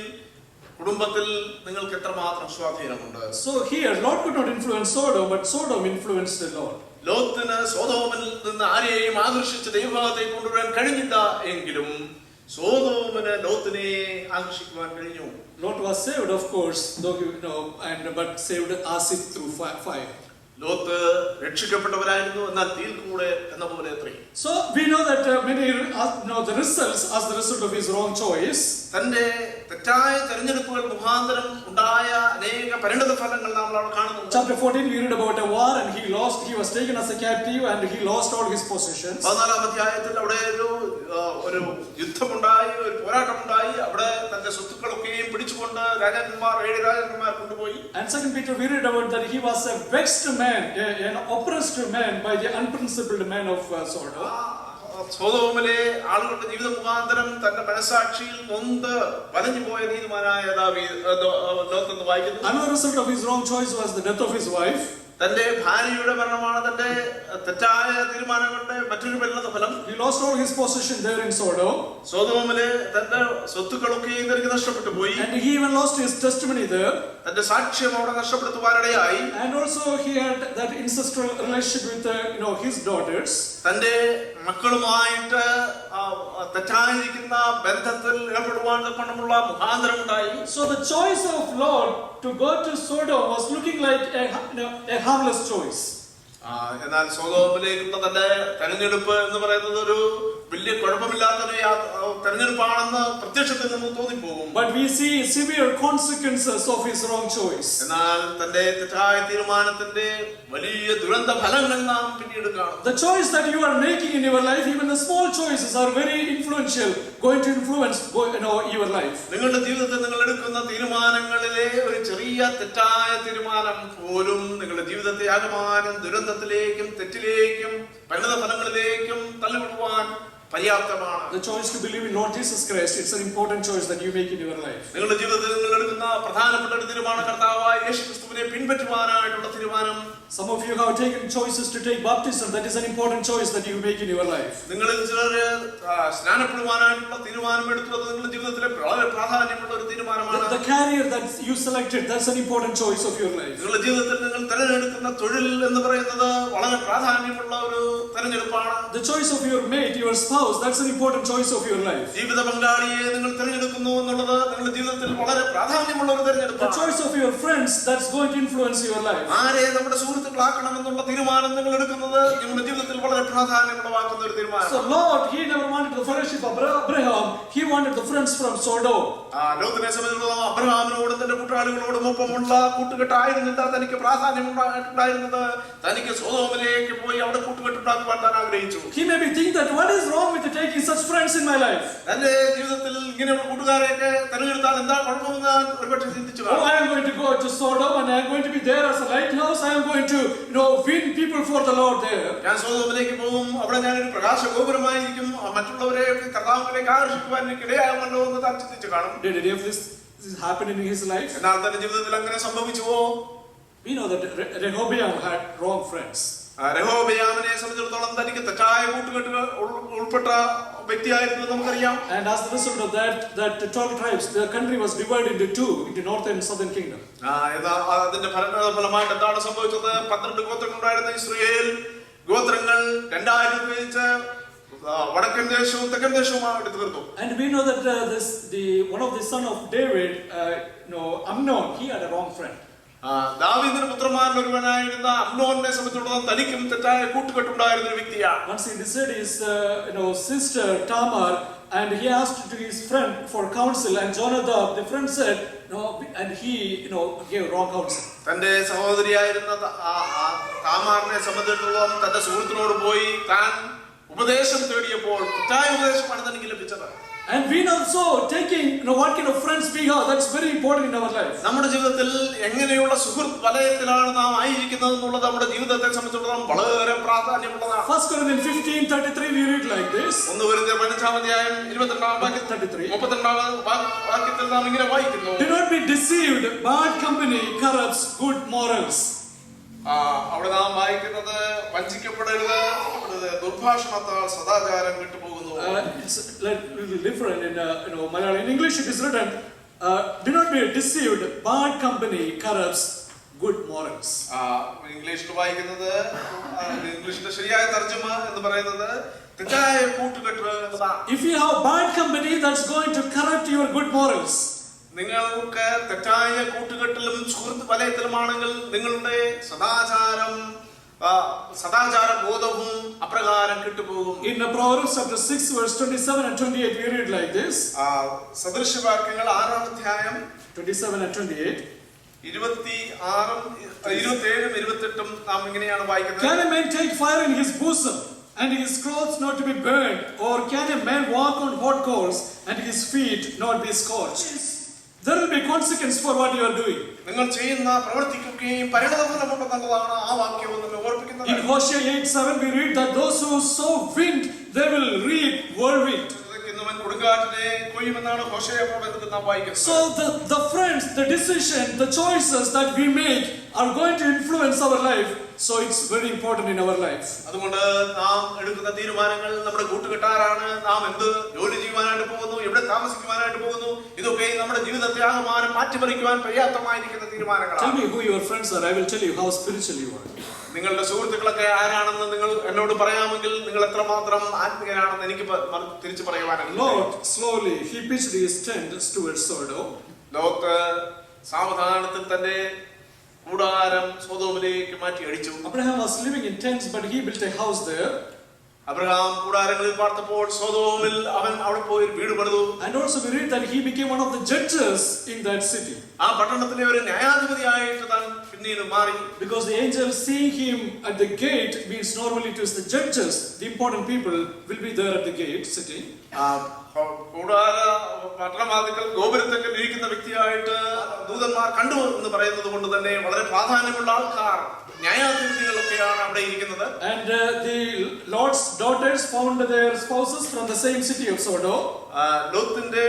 കുടുംബത്തിൽ നിങ്ങൾക്ക് എത്രമാത്രം സ്വാധീനമുണ്ട്. So here Lot could not influence Sodom, but Sodom influenced the Lord. ലോത്തിന് സോദോമിൽ നിന്ന് ആരെയും ആകർഷിച്ച് ദൈവഭാഗത്തേക്ക് കൊണ്ടുവരാൻ കഴിഞ്ഞില്ല എങ്കിലും സോദോമിന് ലോത്തിനെ ആകർഷിക്കുവാൻ കഴിഞ്ഞു. Lot was saved, of course, though but saved as if through fire. Lot രക്ഷിക്കപ്പെട്ടവരായിരുന്നു, എന്നാൽ തീയിൽ കൂടെ എന്ന പോലെ അത്രേ. So we know that many know the results as the result of his wrong choice. തന്റെ തെറ്റായ തെരഞ്ഞെടുപ്പുകൾ മുഖാന്തരം ഉണ്ടായ അനേക പരിണത ഫലങ്ങൾ നമ്മൾ അവിടെ കാണുന്നു. Chapter 14 we read about a war, and he was taken as a captive and he lost all his possessions. 14-ാം അധ്യായത്തിൽ അവിടെ ഒരു യുദ്ധമുണ്ടായി, ഒരു പോരാട്ടമുണ്ടായി. അവിടെ തന്റെ സ്വത്തുക്കളൊക്കെയും പിടിച്ചുകൊണ്ട് 7 രാജാക്കന്മാർ കൊണ്ടുപോയി. And 2 Peter we read about that he was a vexed man, an oppressed man by the unprincipled man of Sodom. സോദോമിലെ ആളുകളുടെ ജീവിത മുഖാന്തരം തന്റെ മനസാക്ഷിയിൽ നൊന്ത് വലഞ്ഞു പോയ നീതിമാനായ ലോത്തെന്ന് വായിക്കുന്നു. Another result of his wrong choice was the death of his wife. തന്റെ ഭാര്യയുടെ മരണമാണ് തന്റെ തെറ്റായ തീരുമാനങ്ങളുടെ മറ്റൊരു പരിണത ഫലം. He lost all his possession there in Sodom. സോദോമിലെ തന്റെ സ്വത്തുക്കളൊക്കെ തനിക്ക് നഷ്ടപ്പെട്ടു പോയി. And he even lost his testimony there. തന്റെ സാക്ഷ്യം അവിടെ നഷ്ടപ്പെടുത്തുവാനിടയായി. And also he had that incestual relationship with his daughters. തന്റെ മക്കളുമായിട്ട് തെറ്റായിരിക്കുന്ന ബന്ധത്തിൽ ഏർപ്പെടുവാൻ തക്കമുള്ള മുഖാന്തരം ഉണ്ടായി. So the choice of Lot to go to Sodom was looking like a harmless choice. എന്നാൽ സോദോമിലേക്കുള്ള തന്റെ തെരഞ്ഞെടുപ്പ് എന്ന് പറയുന്നത് ഒരു വലിയ കുഴപ്പമില്ലാത്തൊരു തെരഞ്ഞെടുപ്പാണെന്ന് പ്രത്യക്ഷത്തിൽ നിന്ന് തോന്നിപ്പോകും. But we see severe consequences of his wrong choice. എന്നാൽ തന്റെ തെറ്റായ തീരുമാനത്തിന്റെ വലിയ ദുരന്ത ഫലങ്ങൾ നാം പിന്നീട് കാണും. The choice that you are making in your life, even the small choices, are very influential, going to influence your life. നിങ്ങളുടെ ജീവിതത്തിൽ നിങ്ങൾ എടുക്കുന്ന തീരുമാനങ്ങളിലെ ഒരു ചെറിയ തെറ്റായ തീരുമാനം പോലും നിങ്ങളുടെ ജീവിതത്തെ ആകമാനം ദുരന്തത്തിലേക്കും തെറ്റിലേക്കും പരിണത ഫലങ്ങളിലേക്കും തള്ളിവിടുവാൻ പര്യാപ്തമാണ്. The choice to believe in Lord Jesus Christ, it's an important choice that you make in your life. നിങ്ങളുടെ ജീവിതത്തിൽ നിങ്ങൾ എടുക്കുന്ന പ്രധാനപ്പെട്ട ഒരു തീരുമാനം കർത്താവായ യേശുക്രിസ്തുവിനെ പിൻപറ്റുവാനായിട്ടുള്ള തീരുമാനം. Some of you have taken choices to take baptism. That is an important choice that you make in your life. നിങ്ങളിൽ ചിലർ സ്നാനപ്പെടുവാനായിട്ടുള്ള തീരുമാനം എടുത്തത് നിങ്ങളുടെ ജീവിതത്തിലെ വളരെ പ്രാധാന്യമുള്ള ഒരു തീരുമാനമാണ്. The career that you selected, that's an important choice of your life. നിങ്ങളുടെ ജീവിതത്തിൽ നിങ്ങൾ തിരഞ്ഞെടുക്കുന്ന തൊഴിൽ എന്ന് പറയുന്നത് വളരെ പ്രാധാന്യമുള്ള ഒരു തിരഞ്ഞെടുപ്പാണ്. The choice of your mate, your spouse, that's an important choice of your life. ജീവിത പങ്കാളിയെ നിങ്ങൾ തിരഞ്ഞെടുക്കുന്നു എന്നുള്ളത് നിങ്ങളുടെ ജീവിതത്തിൽ വളരെ പ്രാധാന്യമുള്ള ഒരു തിരഞ്ഞെടുപ്പാണ്. The choice of your friends, that's going to influence your life. ആരെ നമ്മുടെ സുഹൃത്തുക്കളാക്കണമെന്നുള്ള തീരുമാനം നിങ്ങൾ എടുക്കുന്നത് നിങ്ങളുടെ ജീവിതത്തിൽ വളരെ പ്രാധാന്യമുള്ളതാക്കുന്ന ഒരു തീരുമാനം. So Lord, he never wanted the fellowship of Abraham. He wanted the friends from Sodom. ലോകത്തിനെ സംബന്ധിച്ചിടത്തോളം അബ്രഹാമിനോടും തന്റെ കൂട്ടാളികളോടും ഒപ്പമുള്ള കൂട്ടുകെട്ടായിരുന്നില്ല തനിക്ക് പ്രാധാന്യമുണ്ടായിരുന്നത്. തനിക്ക് സൊദോമിലേക്ക് പോയി അവിടെ കൂട്ടുകെട്ടുണ്ടാക്കുവാൻ താൻ ആഗ്രഹിച്ചു. He may be thinking that what is wrong with taking such friends in my life? തന്റെ ജീവിതത്തിൽ ഇങ്ങനെയുള്ള കൂട്ടുകാരെയൊക്കെ തിരഞ്ഞെടുത്താൽ എന്താ കുഴപ്പമെന്ന് ഞാൻ ഒരുപക്ഷെ ചിന്തിച്ചു. Oh, I am going to go to Sodom and I am going to be there as a lighthouse. I am going to, win people for the Lord there. ഞാൻ സൊദോമിലേക്ക് പോകും, അവിടെ ഞാനൊരു പ്രകാശ ഗോപുരമായിരിക്കും, മറ്റുള്ളവരെ കർത്താവിലേക്ക് ആകർഷിക്കുവാൻ ഇടയാകുമല്ലോ എന്ന് താൻ ചിന്തിച്ചു കാണും. Did any of this happen in his life? എന്നാൽ തന്റെ ജീവിതത്തിൽ അങ്ങനെ സംഭവിച്ചുവോ? We know that Rehoboam had wrong friends. രഹോബയാമിനെ സംബന്ധിച്ചിടത്തോളം തനിക്ക് തെറ്റായ കൂട്ടുകെട്ടുകൾ ഉൾപ്പെട്ട വ്യക്തിയായിരുന്നു നമുക്കറിയാം. And as the result of that 12 tribes, the country was divided into two, into north and southern kingdom. അതിന്റെ ഫലമായിട്ട് എന്താണ് സംഭവിച്ചത്? 12 ഗോത്രങ്ങളുണ്ടായിരുന്ന ഇസ്രായേൽ ഗോത്രങ്ങൾ രണ്ടായി വിഭജിച്ച് വടക്കൻ ദേശവും തെക്കൻ ദേശവുമായിട്ട് തീർന്നു. And we know that one of the son of David, Amnon, he had a wrong friend. ദാവീദിന്റെ പുത്രന്മാരിൽ ഒരുവനായിരുന്ന അമ്നോനെ സംബന്ധിച്ചിടത്തോളം തനിക്കും തെറ്റായ കൂട്ടുകെട്ടുണ്ടായിരുന്ന ഒരു വ്യക്തിയാണ്. Once he decided his sister Tamar, and he asked to his friend for counsel, and Jonadab, the friend said no, and he gave wrong counsel. തന്റെ സഹോദരിയായിരുന്ന താമാറിനെ സംബന്ധിച്ചിടത്തോളം തന്റെ സുഹൃത്തിനോട് പോയി താൻ ഉപദേശം തേടിയപ്പോൾ തെറ്റായ ഉപദേശമാണ് തനിക്ക് ലഭിച്ചത്. And we know so taking what kind of friends we have, that's very important in our life. നമ്മുടെ ജീവിതത്തിൽ എങ്ങനെയുള്ള സുഹൃത്ത് വലയത്തിലാണ് നാം ആയിരിക്കുന്നത് എന്നുള്ളത് നമ്മുടെ ജീവിതത്തെ സംബന്ധിച്ചിടത്തോളം വളരെ പ്രാധാന്യമുള്ളതാണ്. 1 Corinthians 15:33 we read like this. 1 കൊരിന്ത്യർ 15-ാം അധ്യായം 22-ാം വാക്യം 32-ാം വാക്യത്തിൽ നാം ഇങ്ങനെ വായിക്കുന്നു. Do not be deceived, bad company corrupts good morals. അവിടെ നാം വായിക്കുന്നത് വഞ്ചിക്കപ്പെടരുത്, ദുർഭാഷണത്താൽ സദാചാരം വിട്ടുപോകുന്നു. It's a little different in Malayalam. In English it is written, do not be deceived, bad company corrupts good morals. ഇംഗ്ലീഷിൽ വായിക്കുന്നത്, ഇംഗ്ലീഷിന്റെ ശരിയായ തർജ്ജമ എന്ന് പറയുന്നത് തെറ്റായ കൂട്ടുകെട്ട്. If you have bad company, that's going to corrupt your good morals. നിങ്ങൾക്ക് തെറ്റായ കൂട്ടുകെട്ടിലും സുഹൃത്ത് വലയത്തിലുമാണെങ്കിൽ നിങ്ങളുടെ സദാചാര ബോധവും അപ്രകാരം കിട്ടുപോകും. In Proverbs chapter 6 verse 27 and 28 we read like this. സദൃശവാക്യങ്ങൾ 6-ാം അധ്യായം 27 and 28. 27-ഉം 28-ഉം നാം ഇങ്ങനെയാണ് വായിക്കുന്നത്. Can a man take fire in his bosom and his clothes not to be burned, or can a man walk on hot coals and his feet not be scorched? There will be consequence for what you are doing. നിങ്ങൾ ചെയ്യുന്ന പ്രവൃത്തിക്കൊക്കെയും പരിണതഫലമുണ്ടെന്നുള്ളതാണ് ആ വാക്യം നമ്മെ ഓർമ്മിക്കുന്നത്. In Hosea 8:7 we read that those who sow wind they will reap whirlwind. കൊടുങ്കാറ്റിനെ കൊയ്യുമെന്നാണ് Hosea പ്രവചനത്തിൽ നാം വായിക്കുന്നത്. So the friends, the decision, the choices that we make are going to influence our life. So it's very important in our life. അതുകൊണ്ട് നാം എടുക്കുന്ന തീരുമാനങ്ങൾ നമ്മുടെ കൂട്ടുകെട്ടാരാണ്, നാം എന്ത് ജോലി ചെയ്യുവാനായിട്ട് പോകുന്നു, എവിടെ താമസിക്കുവാനായിട്ട് പോകുന്നു, ഇതൊക്കെ നമ്മുടെ ജീവിതത്തെ ആകമാനം മാറ്റിമറിക്കുവാൻ പര്യാപ്തമായിരിക്കുന്ന തീരുമാനങ്ങളാണ്. Tell me who your friends are. I will tell you how spiritual you are. നിങ്ങളുടെ സുഹൃത്തുക്കളൊക്കെ ആരാണെന്ന് നിങ്ങൾ എന്നോട് പറയാമെങ്കിൽ നിങ്ങൾ എത്രമാത്രം ആത്മീയരാണെന്ന് എനിക്ക് തിരിച്ചു പറയുവാനാണ്. Lord slowly he pitched his tent towards Sodom. Lot സാവധാനത്തിൽ തന്നെ കൂടാരം സൊദോമിലേക്ക് മാറ്റി അടിച്ചു. Abraham was living in tents, but he built a house there. Abraham കൂടാരങ്ങളിൽ പാർത്തപ്പോൾ സൊദോമിൽ അവൻ അവിടെ പോയി വീട് പണിതു. And also we read that he became one of the judges in that city. ആ പട്ടണത്തിലെ ഒരു ന്യായാധിപതിയായിട്ട് താൻ പിന്നീട് മാറി. Because the angels seeing him at the gate means normally it is the judges, the important people will be there at the gate sitting. കൂടാര പട്ടണവാതിക്കൽ ഗോപുരത്തൊക്കെ ഇരിക്കുന്ന വ്യക്തിയായിട്ട് ദൂതന്മാർ കണ്ടു എന്ന് പറയുന്നത് കൊണ്ട് തന്നെ വളരെ പ്രാധാന്യമുള്ള ആൾക്കാർ ന്യായാധിപതികളൊക്കെയാണ് അവിടെ ഇരിക്കുന്നത്. And the Lord's daughters found their spouses from the same city of Sodom. ലോത്തിന്റെ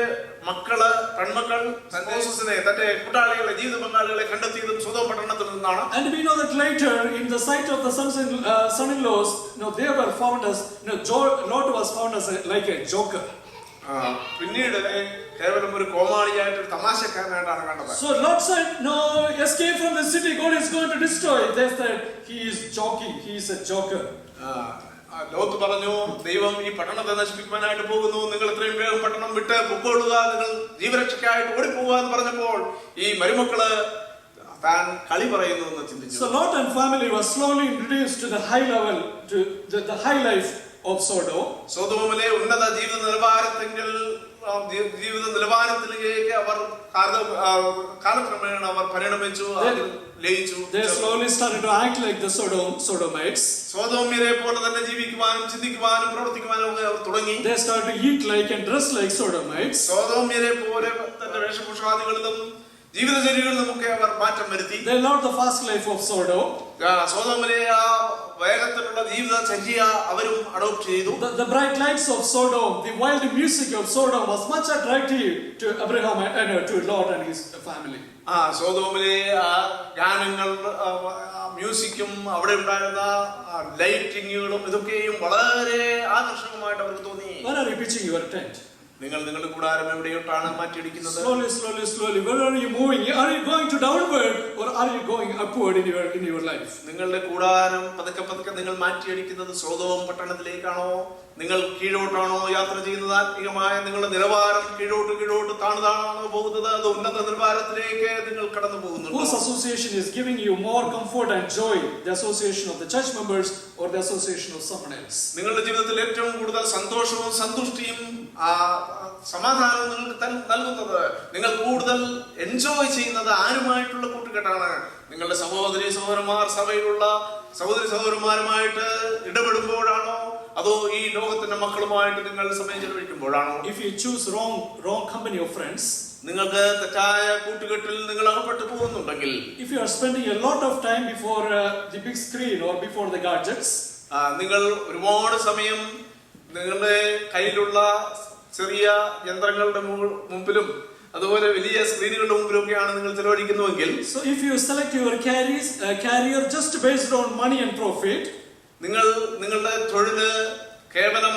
മക്കള് പെൺമക്കൾ തന്റെ കൂട്ടാളികളെ ജീവിത പങ്കാളികളെ കണ്ടെത്തിയതും സൊദോം പട്ടണത്തിൽ നിന്നാണ്. And we know that later in the sight of the son-in-laws, they were found as, Lot was found as like a joker. പിന്നീട് കേവലം ഒരു കോമാളിയായിട്ട് ഒരു തമാശക്കാരനായിട്ടാണ് കണ്ടത്. So Lot said, no, escape from the city, God is going to destroy. They said he is joking, he is a joker. Lot പറഞ്ഞു, ദൈവം ഈ പട്ടണത്തെ നശിപ്പിക്കുവാനായിട്ട് പോകുന്നു, നിങ്ങൾ എത്രയും വേഗം പട്ടണം വിട്ട് പൊക്കോളുക, നിങ്ങൾ ജീവരക്ഷയ്ക്കായിട്ട് ഓടിപ്പോകുക എന്ന് പറഞ്ഞപ്പോൾ ഈ മരുമക്കള് താൻ കളി പറയുന്നു എന്ന് ചിന്തിച്ചു. So Lot and family was slowly introduced to the high level, to the high life of Sodom. സൊദോമിലെ ഉന്നത ജീവിത നിലവാരത്തിലേക്ക് അവർ കാലക്രമേണ അവർ പരിണമിച്ചു, ലയിച്ചു. They slowly started to act like the Sodomites. സൊദോമ്യരെ പോലെ തന്നെ ജീവിക്കുവാനും ചിന്തിക്കുവാനും പ്രവർത്തിക്കുവാനും അവർ തുടങ്ങി. They started to eat like and dress like Sodomites. സൊദോമ്യരെ പോലെ തന്റെ വേഷഭൂഷാദികളിലും ജീവിതചര്യകളിലുമൊക്കെ അവർ മാറ്റം വരുത്തി. They loved the fast life of Sodom. സൊദോമിലെ ആ വേഗത്തിലുള്ള ജീവിതചര്യ അവരും അഡോപ്റ്റ് ചെയ്തു. The bright lights of Sodom, the wild music of Sodom was much attractive to Abraham and to Lot and his family. സൊദോമിലെ ഗാനങ്ങൾ, മ്യൂസിക്കും അവിടെ ഉണ്ടായിരുന്ന ലൈറ്റിങ്ങുകളും ഇതൊക്കെയും വളരെ ആകർഷകമായിട്ട് അവർക്ക് തോന്നി. Where are you pitching your tent? നിങ്ങൾ നിങ്ങളുടെ കൂടാരം എവിടെയോട്ടാണ് മാറ്റിയിടിക്കുന്നത്? Slowly. Where are you moving? Are you going to downward or are you going upward in your life? നിങ്ങളുടെ കൂടാരം പതുക്കെ നിങ്ങൾ മാറ്റിയിടിക്കുന്നത് സൊദോം പട്ടണത്തിലേക്കാണോ, നിങ്ങൾ കീഴോട്ടാണോ യാത്ര ചെയ്യുന്നത്? ആത്മീയമായ നിങ്ങളുടെ നിലവാരം കീഴോട്ട് താണതാണോ പോകുന്നത്? അത് ഉന്നത നിലവാരത്തിലേക്ക് നിങ്ങൾ കടന്നു പോകുന്നു. Whose association is giving you more comfort and joy? The association of the church members or the association of someone else? നിങ്ങളുടെ ജീവിതത്തിൽ ഏറ്റവും കൂടുതൽ സന്തോഷവും സന്തുഷ്ടിയും സമാധാനവും നിങ്ങൾക്ക് നൽകുന്നത്, നിങ്ങൾ കൂടുതൽ എൻജോയ് ചെയ്യുന്നത് ആരുമായിട്ടുള്ള കൂട്ടുകെട്ടാണ്? നിങ്ങളുടെ സഹോദരി സഹോദരന്മാരുമായിട്ട് ഇടപെടുമ്പോഴാണോ, അതോ ഈ ലോകത്തിന്റെ മക്കളുമായിട്ട് നിങ്ങൾ സമയം ചെലവഴിക്കുമ്പോഴാണോ? If you choose wrong company of friends, നിങ്ങൾക്ക് തെറ്റായ കൂട്ടുകെട്ടിൽ നിങ്ങൾ അകപ്പെട്ടു പോകുന്നുണ്ടെങ്കിൽ, if you are spending a lot of time before the big screen or before the gadgets, നിങ്ങൾ ഒരുപാട് സമയം നിങ്ങളുടെ കയ്യിലുള്ള ചെറിയ യന്ത്രങ്ങളുടെ മുമ്പിലും അതുപോലെ വലിയ സ്ക്രീനുകളുടെ മുമ്പിലൊക്കെയാണ് നിങ്ങൾ ചെലവഴിക്കുന്നുവെങ്കിൽ, so if you select your career just based on money and profit, നിങ്ങളുടെ തൊഴില് കേവലം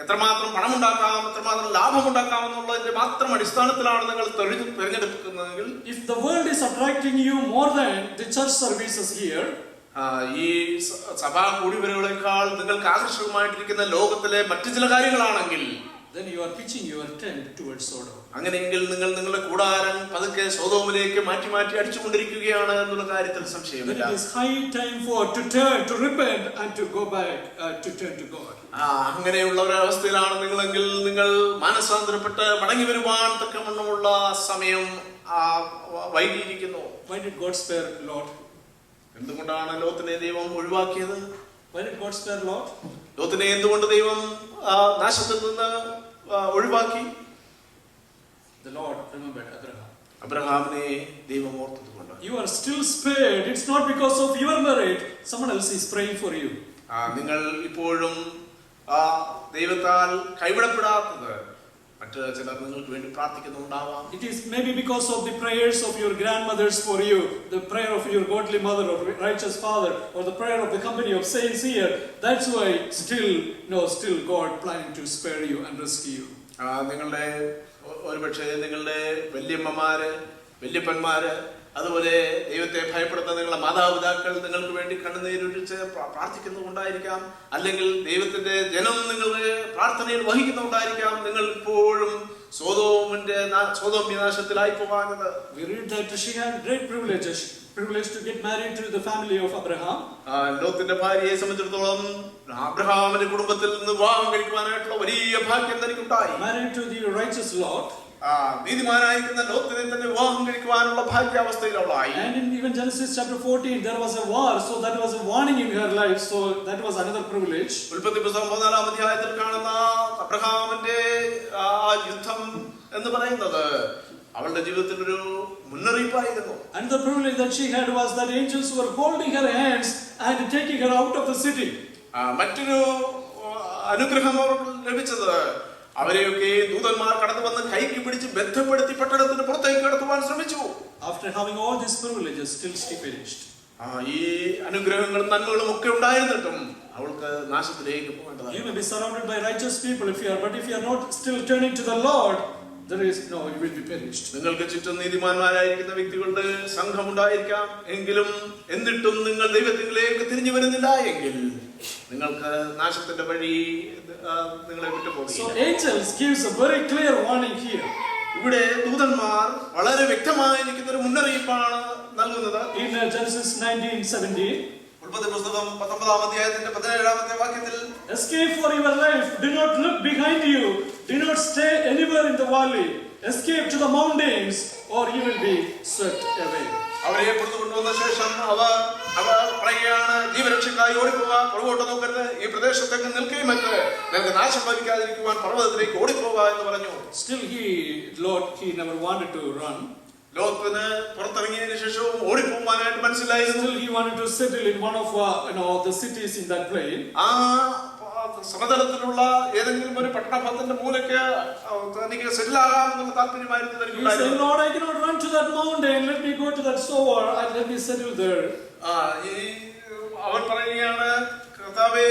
എത്രമാത്രം പണമുണ്ടാക്കാം, എത്രമാത്രം ലാഭമുണ്ടാക്കാം എന്നുള്ളതിന്റെ മാത്രം അടിസ്ഥാനത്തിലാണ് നിങ്ങൾ തൊഴിൽ തിരഞ്ഞെടുക്കുന്നതെങ്കിൽ, if the world is attracting you more than the church services here, ഈ സഭാ കൂടിവരവുകളേക്കാൾ നിങ്ങൾക്ക് ആകർഷകമായിട്ടിരിക്കുന്ന ലോകത്തിലെ മറ്റു ചില കാര്യങ്ങളാണെങ്കിൽ, then you are pitching your tent towards Sodom. അങ്ങനെയെങ്കിൽ നിങ്ങൾ നിങ്ങളുടെ കൂടാരം പതുക്കെ സൊദോമിലേക്ക് മാറ്റി അടിച്ചുകൊണ്ടിരിക്കുകയാണ് എന്നുള്ള കാര്യത്തിൽ സംശയമില്ല. It is high time to repent and to go back to turn to God. അങ്ങനെയുള്ള ഒരു അവസ്ഥയിലാണ് നിങ്ങളെങ്കിൽ നിങ്ങൾ മാനസാന്തരപ്പെട്ട് മടങ്ങി വരുവാൻ തക്കവണ്ണമുള്ള സമയം വൈകിയിരിക്കുന്നു. Why did God spare Lot? എന്തുകൊണ്ടാണ് ലോത്തിനെ ദൈവം ഒഴിവാക്കിയത്? Why did God spare Lot? ലോത്തിനെ എന്തുകൊണ്ട് ദൈവം നാശത്തിൽ നിന്ന് ഒഴിവാക്കി? The Lord remembered Abraham. അബ്രഹാമിനെ ദൈവം ഓർത്തതുകൊണ്ട്. You are still spared. It's not because of your merit. Someone else is praying for you. നിങ്ങൾ ഇപ്പോഴും ദൈവത്താൽ കൈവിടപ്പെടാത്തത് മറ്റു ചിലർ നിങ്ങൾക്ക് വേണ്ടി പ്രാർത്ഥിക്കുന്നുണ്ടാവാം. It is maybe because of the prayers of your grandmothers for you, the prayer of your godly mother or righteous father, or the prayer of the company of saints here. That's why still God planning to spare you and rescue you. നിങ്ങളുടെ ഒരുപക്ഷെ നിങ്ങളുടെ വല്യപ്പന്മാര് അതുപോലെ ദൈവത്തെ ഭയപ്പെടുന്ന നിങ്ങളുടെ മാതാപിതാക്കൾ നിങ്ങൾക്ക് വേണ്ടി കണ്ണുനീരൊഴിച്ച് പ്രാർത്ഥിക്കുന്നുണ്ടായിരിക്കാം. അല്ലെങ്കിൽ ദൈവത്തിന്റെ ജനം നിങ്ങളുടെ പ്രാർത്ഥനയിൽ വഹിക്കുന്നുണ്ടായിരിക്കാം. നിങ്ങൾ ഇപ്പോഴും Sodom വിനാശത്തിലായി പോകാഞ്ഞത്. We read that she had great privilege to get married to the family of Abraham. ലോത്തിന്റെ ഭാര്യയെ സംബന്ധിച്ചിടത്തോളം അബ്രഹാമിന്റെ കുടുംബത്തിൽ നിന്ന് വിവാഹം കഴിക്കുവാനായിട്ടുള്ള വലിയ ഭാഗ്യം തനിക്കുണ്ടായി. Married to the righteous Lot. നീതിമാനായിരിക്കുന്ന ലോത്തിനെ തന്നെ വിവാഹം കഴിക്കുവാനുള്ള ഭാഗ്യാവസ്ഥയിലുള്ളായി. And in even Genesis chapter 14 there was a war, so that was a warning in her life, so that was another privilege. ഉൽപ്പത്തി പുസ്തകം 14-ാം അധ്യായത്തിൽ കാണുന്ന അബ്രഹാമിന്റെ ആ യുദ്ധം എന്ന് പറയുന്നത് അവളുടെ ജീവിതത്തിൽ ഒരു മുന്നറിയിപ്പായിരുന്നു. And the privilege that she had was that angels were holding her hands and taking her out of the city. മറ്റൊരു അനുഗ്രഹം അവർക്ക് ലഭിച്ചത് അവരെയൊക്കെ ദൂതന്മാർ കടന്നു വന്ന് കൈക്ക് പിടിച്ച് ബന്ധപ്പെടുത്തി പട്ടണത്തിന് പുറത്തേക്ക് കടത്തുവാൻ ശ്രമിച്ചു. After having all these privileges, still she perished. ഈ അനുഗ്രഹങ്ങളും നന്മകളും ഒക്കെ ഉണ്ടായിരുന്നിട്ടും അവൾക്ക് നാശത്തിലേക്ക് പോകേണ്ടതാണ്. You may be surrounded by righteous people but if you are not still turning to the Lord, there is no, you will be perished. നിങ്ങൾക്ക് ചുറ്റും നീതിമാന്മാരായിരിക്കുന്ന വ്യക്തികളുടെ സംഘം ഉണ്ടായിരിക്കാം, എങ്കിലും എന്നിട്ടും നിങ്ങൾ ദൈവത്തിലേക്ക് തിരിഞ്ഞു വരുന്നില്ല എങ്കിൽ നിങ്ങൾക്ക് നാശത്തിന്റെ വഴി നിങ്ങളെ വിട്ടുപോകും. So angels gives a very clear warning here. ഇവിടെ ദൂതന്മാർ വളരെ വ്യക്തമായിരിക്കുന്ന ഒരു മുന്നറിയിപ്പാണ് നൽകുന്നത്. In Genesis 19:17, ഉൽപ്പത്തി പുസ്തകം 19-ാം അധ്യായത്തിന്റെ 17-ാമത്തെ വാക്യത്തിൽ, escape for your life, do not look behind you, do not stay anywhere in the valley, escape to the mountains or you will be swept away. അവരെ പുറത്തു കൊണ്ടുവന്ന ശേഷം അവർ പറയുകയാണ്, ജീവരക്ഷയ്ക്കായി ഓടിപ്പോവുക, പുറകോട്ട് നോക്കരുത്, ഈ പ്രദേശത്തേക്ക് നിൽക്കുകയും മറ്റ് നിങ്ങൾക്ക് നാശം ഭവിക്കാതിരിക്കുവാൻ പർവ്വതത്തിലേക്ക് ഓടിപ്പോവുക എന്ന് പറഞ്ഞു. Still he never wanted to run. ലോകത്തിന് പുറത്തിറങ്ങിയതിനു ശേഷവും ഓടിപ്പോവാനായിട്ട് മനസ്സിലായിരുന്നു. Still he wanted to settle in one of the cities in that plain. സമതലത്തിലുള്ള ഏതെങ്കിലും ഒരു പട്ടണത്തിന്റെ മൂലയ്ക്ക് തനിക്ക് സെറ്റിൽ ആകാമെന്നുള്ള താല്പര്യമായിരുന്നു. He said, Lord, I cannot run to that mountain. Let me go to that sower and let me settle there. അവൻ പറയുകയാണ്, കർത്താവേ,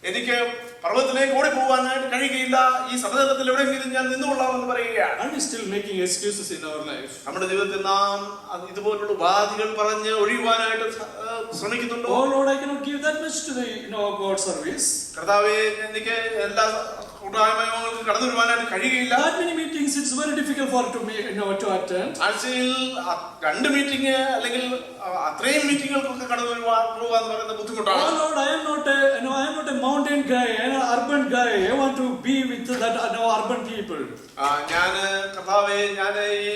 എനിക്ക് പർവ്വതത്തിലേക്ക് ഓടിപ്പോവാനായിട്ട് കഴിയുകയില്ല, ഈ സമതലത്തിൽ എവിടെയെങ്കിലും ഞാൻ നിന്നുകൊള്ളാമെന്ന് പറയുകയാണ്. Are we still making excuses in our life? നമ്മുടെ ജീവിതത്തിൽ നാം ഇതുപോലുള്ള ഉപാധികൾ പറഞ്ഞ് ഒഴിയുവാനായിട്ട് ശ്രമിക്കുന്നുണ്ടോ? Oh Lord, I cannot give that much to the God service. കർത്താവേ, എനിക്ക് എല്ലാ കൂട്ടായ്മകൾക്കും കടന്നു വരുവാനായിട്ട് കഴിയുകയില്ല. That many meetings, it's very difficult for to attend. ആഴ്ചയിൽ 2 മീറ്റിംഗ് അല്ലെങ്കിൽ അത്രയും മീറ്റിങ്ങുകൾക്കൊക്കെ കടന്നു പോകാൻ പറയുന്ന ബുദ്ധിമുട്ടാണ്. Oh Lord, I am not a mountain guy, I am an urban guy. I want to be with that urban people. കർത്താവേ, ഞാൻ ഈ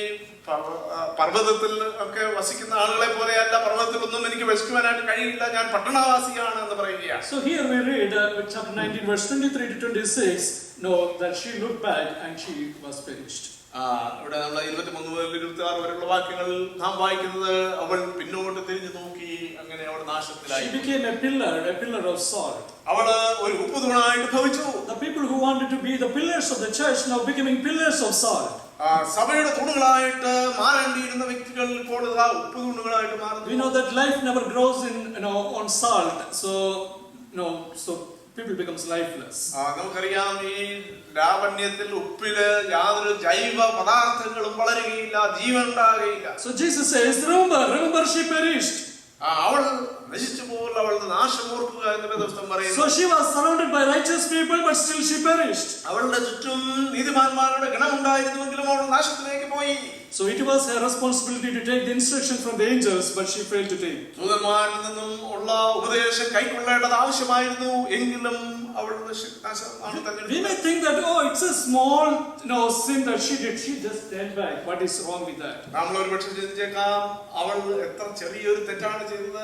പർവ്വതത്തിൽ ഒക്കെ വസിക്കുന്ന ആളുകളെ പോലെയല്ല, പർവ്വതത്തിലൊന്നും എനിക്ക് വസിക്കുവാനായിട്ട് കഴിയില്ല, ഞാൻ പട്ടണവാസിയാണ് എന്ന് പറയുകയാണ്. So here we read chapter 19 verse 23 to 26, that she looked back and she was perished. ഇവിടെ നമ്മൾ 23 മുതൽ 26 വരെയുള്ള വാക്യങ്ങൾ നാം വായിക്കുന്നത്, അവൾ പിന്നോട്ട് തിരിഞ്ഞു നോക്കി, അങ്ങനെ അവൾ നാശത്തിലായി. She became a pillar of salt. അവള് ഒരു ഉപ്പുതൂണായിട്ട് ഭവിച്ചു. The people who wanted to be the pillars of the church now becoming pillars of salt. സഭയുടെ തൂണുകളായിട്ട് മാറേണ്ടിയിരുന്ന വ്യക്തികൾ ഇപ്പോൾ ഉപ്പുതൂണുകളായിട്ട് മാറുന്നു. We know that life never grows on salt, so people becomes lifeless. നമുക്കറിയാം, ഈ ലാവണ്യത്തിൽ ഉപ്പില് യാതൊരു ജൈവ പദാർത്ഥങ്ങളും വളരുകയില്ല, ജീവൻ ഉണ്ടാകുകയില്ല. So Jesus says, remember she perished. അവൾ നശിച്ചു പോൽ, അവളുടെ നാശം ഓർക്കുക എന്ന് വേദപുസ്തകം പറയുന്നു. So she was surrounded by righteous people but still she perished. അവളുടെ ചുറ്റും നീതിമാന്മാരുടെ ഗണമുണ്ടായിരുന്നുവെങ്കിലും അവൾ നാശത്തിലേക്ക് പോയി. So it was her responsibility to take the instruction from the angels, but she failed to take. ദൂതന്മാരിൽ നിന്നും ഉള്ള ഉപദേശം കൈക്കൊള്ളേണ്ടത് ആവശ്യമായിരുന്നു, എങ്കിലും അവളുടെ We may think that it's a small sin that she did. She just stand back. What is wrong with that? നമ്മൾ ഒരുപക്ഷെ ചിന്തിച്ചേക്കാം, അവൾ എത്ര ചെറിയൊരു തെറ്റാണ് ചെയ്തത്,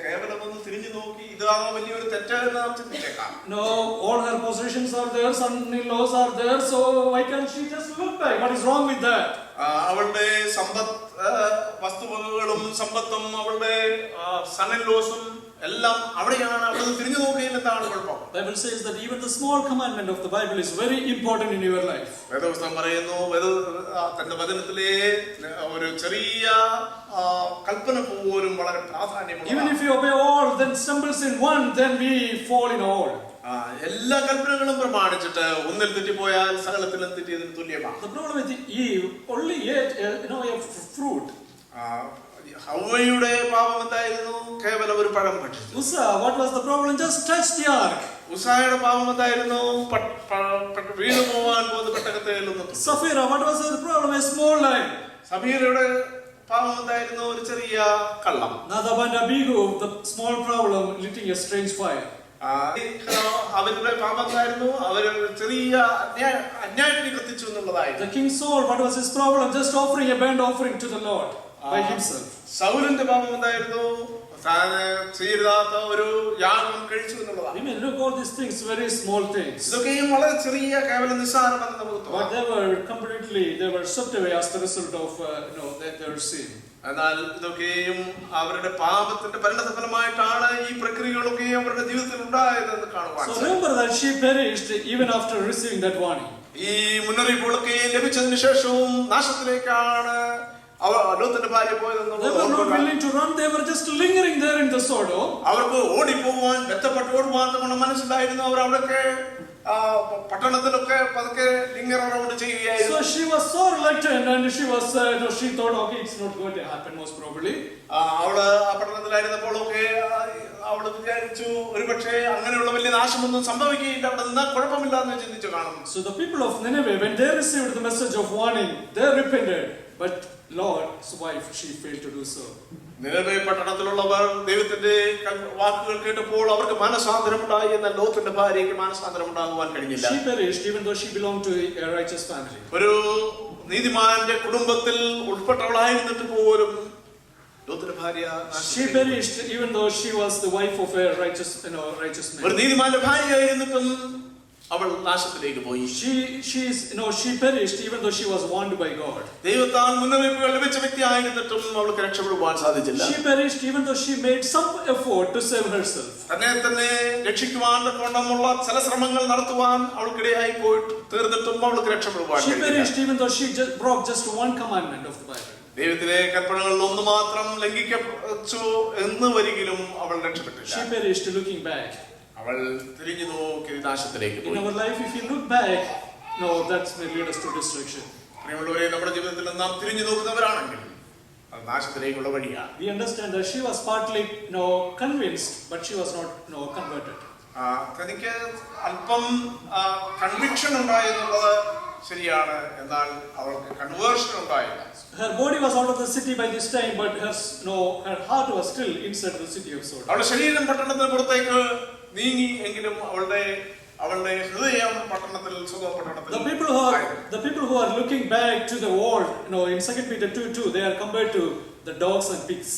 കേവലം ഒന്ന് തിരിഞ്ഞു നോക്കി, ഇതാണോ വലിയൊരു തെറ്റാണെന്ന് നാം ചിന്തിച്ചേക്കാം. No, all her possessions are there, son-in-laws are there, so why can't she just look back? What is wrong with that? അവളുടെ വസ്തുവകകളും സമ്പത്തും അവളുടെ സൺ-ഇൻ-ലോസും എല്ലാം അവിടെയാണ്, അവിടെ തിരിഞ്ഞു നോക്കുകയില്ലെന്നാണ് കുഴപ്പം. Bible says that even the small commandment of the Bible is very important in your life. വേദപുസ്തകം പറയുന്നു, തന്റെ വചനത്തിലെ ഒരു ചെറിയ കൽപ്പന പോലും വളരെ പ്രാധാന്യമുള്ള. Even if you obey all, then stumbles in one, then we fall in all. എല്ലാ കൽപ്പനകളും പ്രമാണിച്ചിട്ട് ഒന്നിൽ തെറ്റിപ്പോയാൽ സകലത്തിലും തെറ്റിയതിന് തുല്യമാണ്. The problem with Eve only ate a fruit. ഹവ്വയുടെ പാപം എന്തായിരുന്നു? കേവലം ഒരു പഴം ഭക്ഷിച്ചു. Uzzah, what was the problem? Just touch the ark. ഉസ്സായുടെ പാപം എന്തായിരുന്നു? വീണു പോവാൻ പോകുന്ന പെട്ടകത്തിൽ ഒന്ന്. Sapphira, what was her problem? A small lie. സഫീരയുടെ പാപം എന്തായിരുന്നു? ഒരു ചെറിയ കള്ളം. Nadab and Abihu, the small problem, lighting a strange fire. അവരുടെ പാപം എന്തായിരുന്നു? അവർ ചെറിയ അന്യായത്തിന് കത്തിച്ചു എന്നുള്ളതായിരുന്നു. The king Saul, what was his problem? Just offering a burnt offering to the Lord by himself. സൗലിന്റെ പാപം എന്തായിരുന്നു? താൻ ചെയ്താത്ത ഒരു യാഗം കഴിച്ചു എന്നുള്ളതാണ്. We may look all these things, very small things. ഇതൊക്കെയും വളരെ ചെറിയ കേവല നിസ്സാരമെന്ന് നമുക്ക് തോന്നാം. But they were swept away as the result of their sin. എന്നാൽ ഇതൊക്കെയും അവരുടെ പാപത്തിന്റെ പരിണതഫലമായിട്ടാണ് ഈ പ്രക്രിയകളൊക്കെ അവരുടെ ജീവിതത്തിൽ ഉണ്ടായതെന്ന് കാണുവാൻ. So remember that she perished even after receiving that warning. ഈ മുന്നറിയിപ്പുകളൊക്കെ ലഭിച്ചതിന് ശേഷവും നാശത്തിലേക്കാണ് ലോത്തിന്റെ ഭാര്യ പോയതെന്ന്. They were not willing to run, they were just lingering there in the Sodom. അവർക്ക് ഓടിപ്പോവാൻ, ബന്ധപ്പെട്ട് ഓടുവാൻ നമ്മുടെ മനസ്സിലായിരുന്നു. അവർ അവിടൊക്കെ പട്ടണത്തിലൊക്കെ പതുക്കെ ലിംഗർ അറൗണ്ട് ചെയ്യുകയായിരുന്നു. So she was so reluctant and she thought, okay, it's not going to happen most probably. അവള് ആ പട്ടണത്തിലായിരുന്നപ്പോഴൊക്കെ അവള് വിചാരിച്ചു ഒരുപക്ഷെ അങ്ങനെയുള്ള വലിയ നാശമൊന്നും സംഭവിക്കുകയില്ല, അവിടെ നിന്നാ കുഴപ്പമില്ല എന്ന് ചിന്തിച്ചു കാണും. So the people of Nineveh, when they received the message of warning, they repented, but Lord's wife, she failed to do so. നിലവേ പട്ടണത്തിലുള്ളവർ ദൈവത്തിന്റെ വാക്കുകൾ കേട്ടപ്പോൾ അവർക്ക് മനസാന്തരമുണ്ടായി. എന്നാൽ ലോത്തിന്റെ ഭാര്യയ്ക്ക് മനസാന്തരമുണ്ടാകുവാൻ കഴിഞ്ഞില്ല. She perished even though she belonged to a righteous family. ഒരു നീതിമാന്റെ കുടുംബത്തിൽ ഉൾപ്പെട്ടവളായിരുന്നിട്ട് പോലും ലോത്തിന്റെ ഭാര്യ she perished even though she was the wife of a righteous man. ഒരു നീതിമാന്റെ ഭാര്യയായിരുന്നിട്ടും അവൾ നാശത്തിലേക്ക് പോയി. She perished even though she was warned by God. ദൈവത്താൽ മുന്നറിയിപ്പുകൾ ലഭിച്ച വ്യക്തിയായിരുന്നിട്ടും അവൾക്ക് രക്ഷപ്പെടുവാൻ സാധിച്ചില്ല. She perished even though she made some effort to save herself. തന്നെ രക്ഷിക്കുവാൻ കൊണ്ടുള്ള ചില ശ്രമങ്ങൾ നടത്തുവാൻ അവൾക്കിടയായി പോയിട്ട് തീർന്നിട്ടും അവൾക്ക് രക്ഷപ്പെടുവാൻ She perished even though she broke just one commandment of the Bible. ദൈവത്തിലെ കൽപ്പനകളിൽ ഒന്ന് മാത്രം ലംഘിക്കപ്പെട്ടു എന്ന് വരികിലും അവൾ രക്ഷപ്പെട്ടില്ല. She perished looking back. അവൾ തിരിഞ്ഞു നോക്കി നാശത്തിലേക്ക് പോയി. In our life, if you look back, no, that's may lead us to destruction. പ്രിയമുള്ളവരെ, നമ്മുടെ ജീവിതത്തിൽ നാം തിരിഞ്ഞു നോക്കുന്നവരാണെങ്കിൽ അത് നാശത്തിലേക്കുള്ള വഴിയാണ്. We understand that she was partly convinced, but she was not converted. തനിക്ക് അല്പം കൺവിക്ഷൻ ഉണ്ടായെന്നുള്ളത് ശരിയാണ്, എന്നാൽ അവൾക്ക് കൺവേർഷൻ ഉണ്ടായില്ല. Her body was out of the city by this time, but her heart was still inside the city of Sodom. അവളുടെ ശരീരം പട്ടണത്തിന് പുറത്തേക്ക് നീങ്ങി എങ്കിലും അവളുടെ ഹൃദയം പട്ടണത്തിൽ സ്വന്തം പട്ടണത്തിൽ. The people who are looking back to the world, in 2 Peter 2:2, they are compared to the dogs and pigs.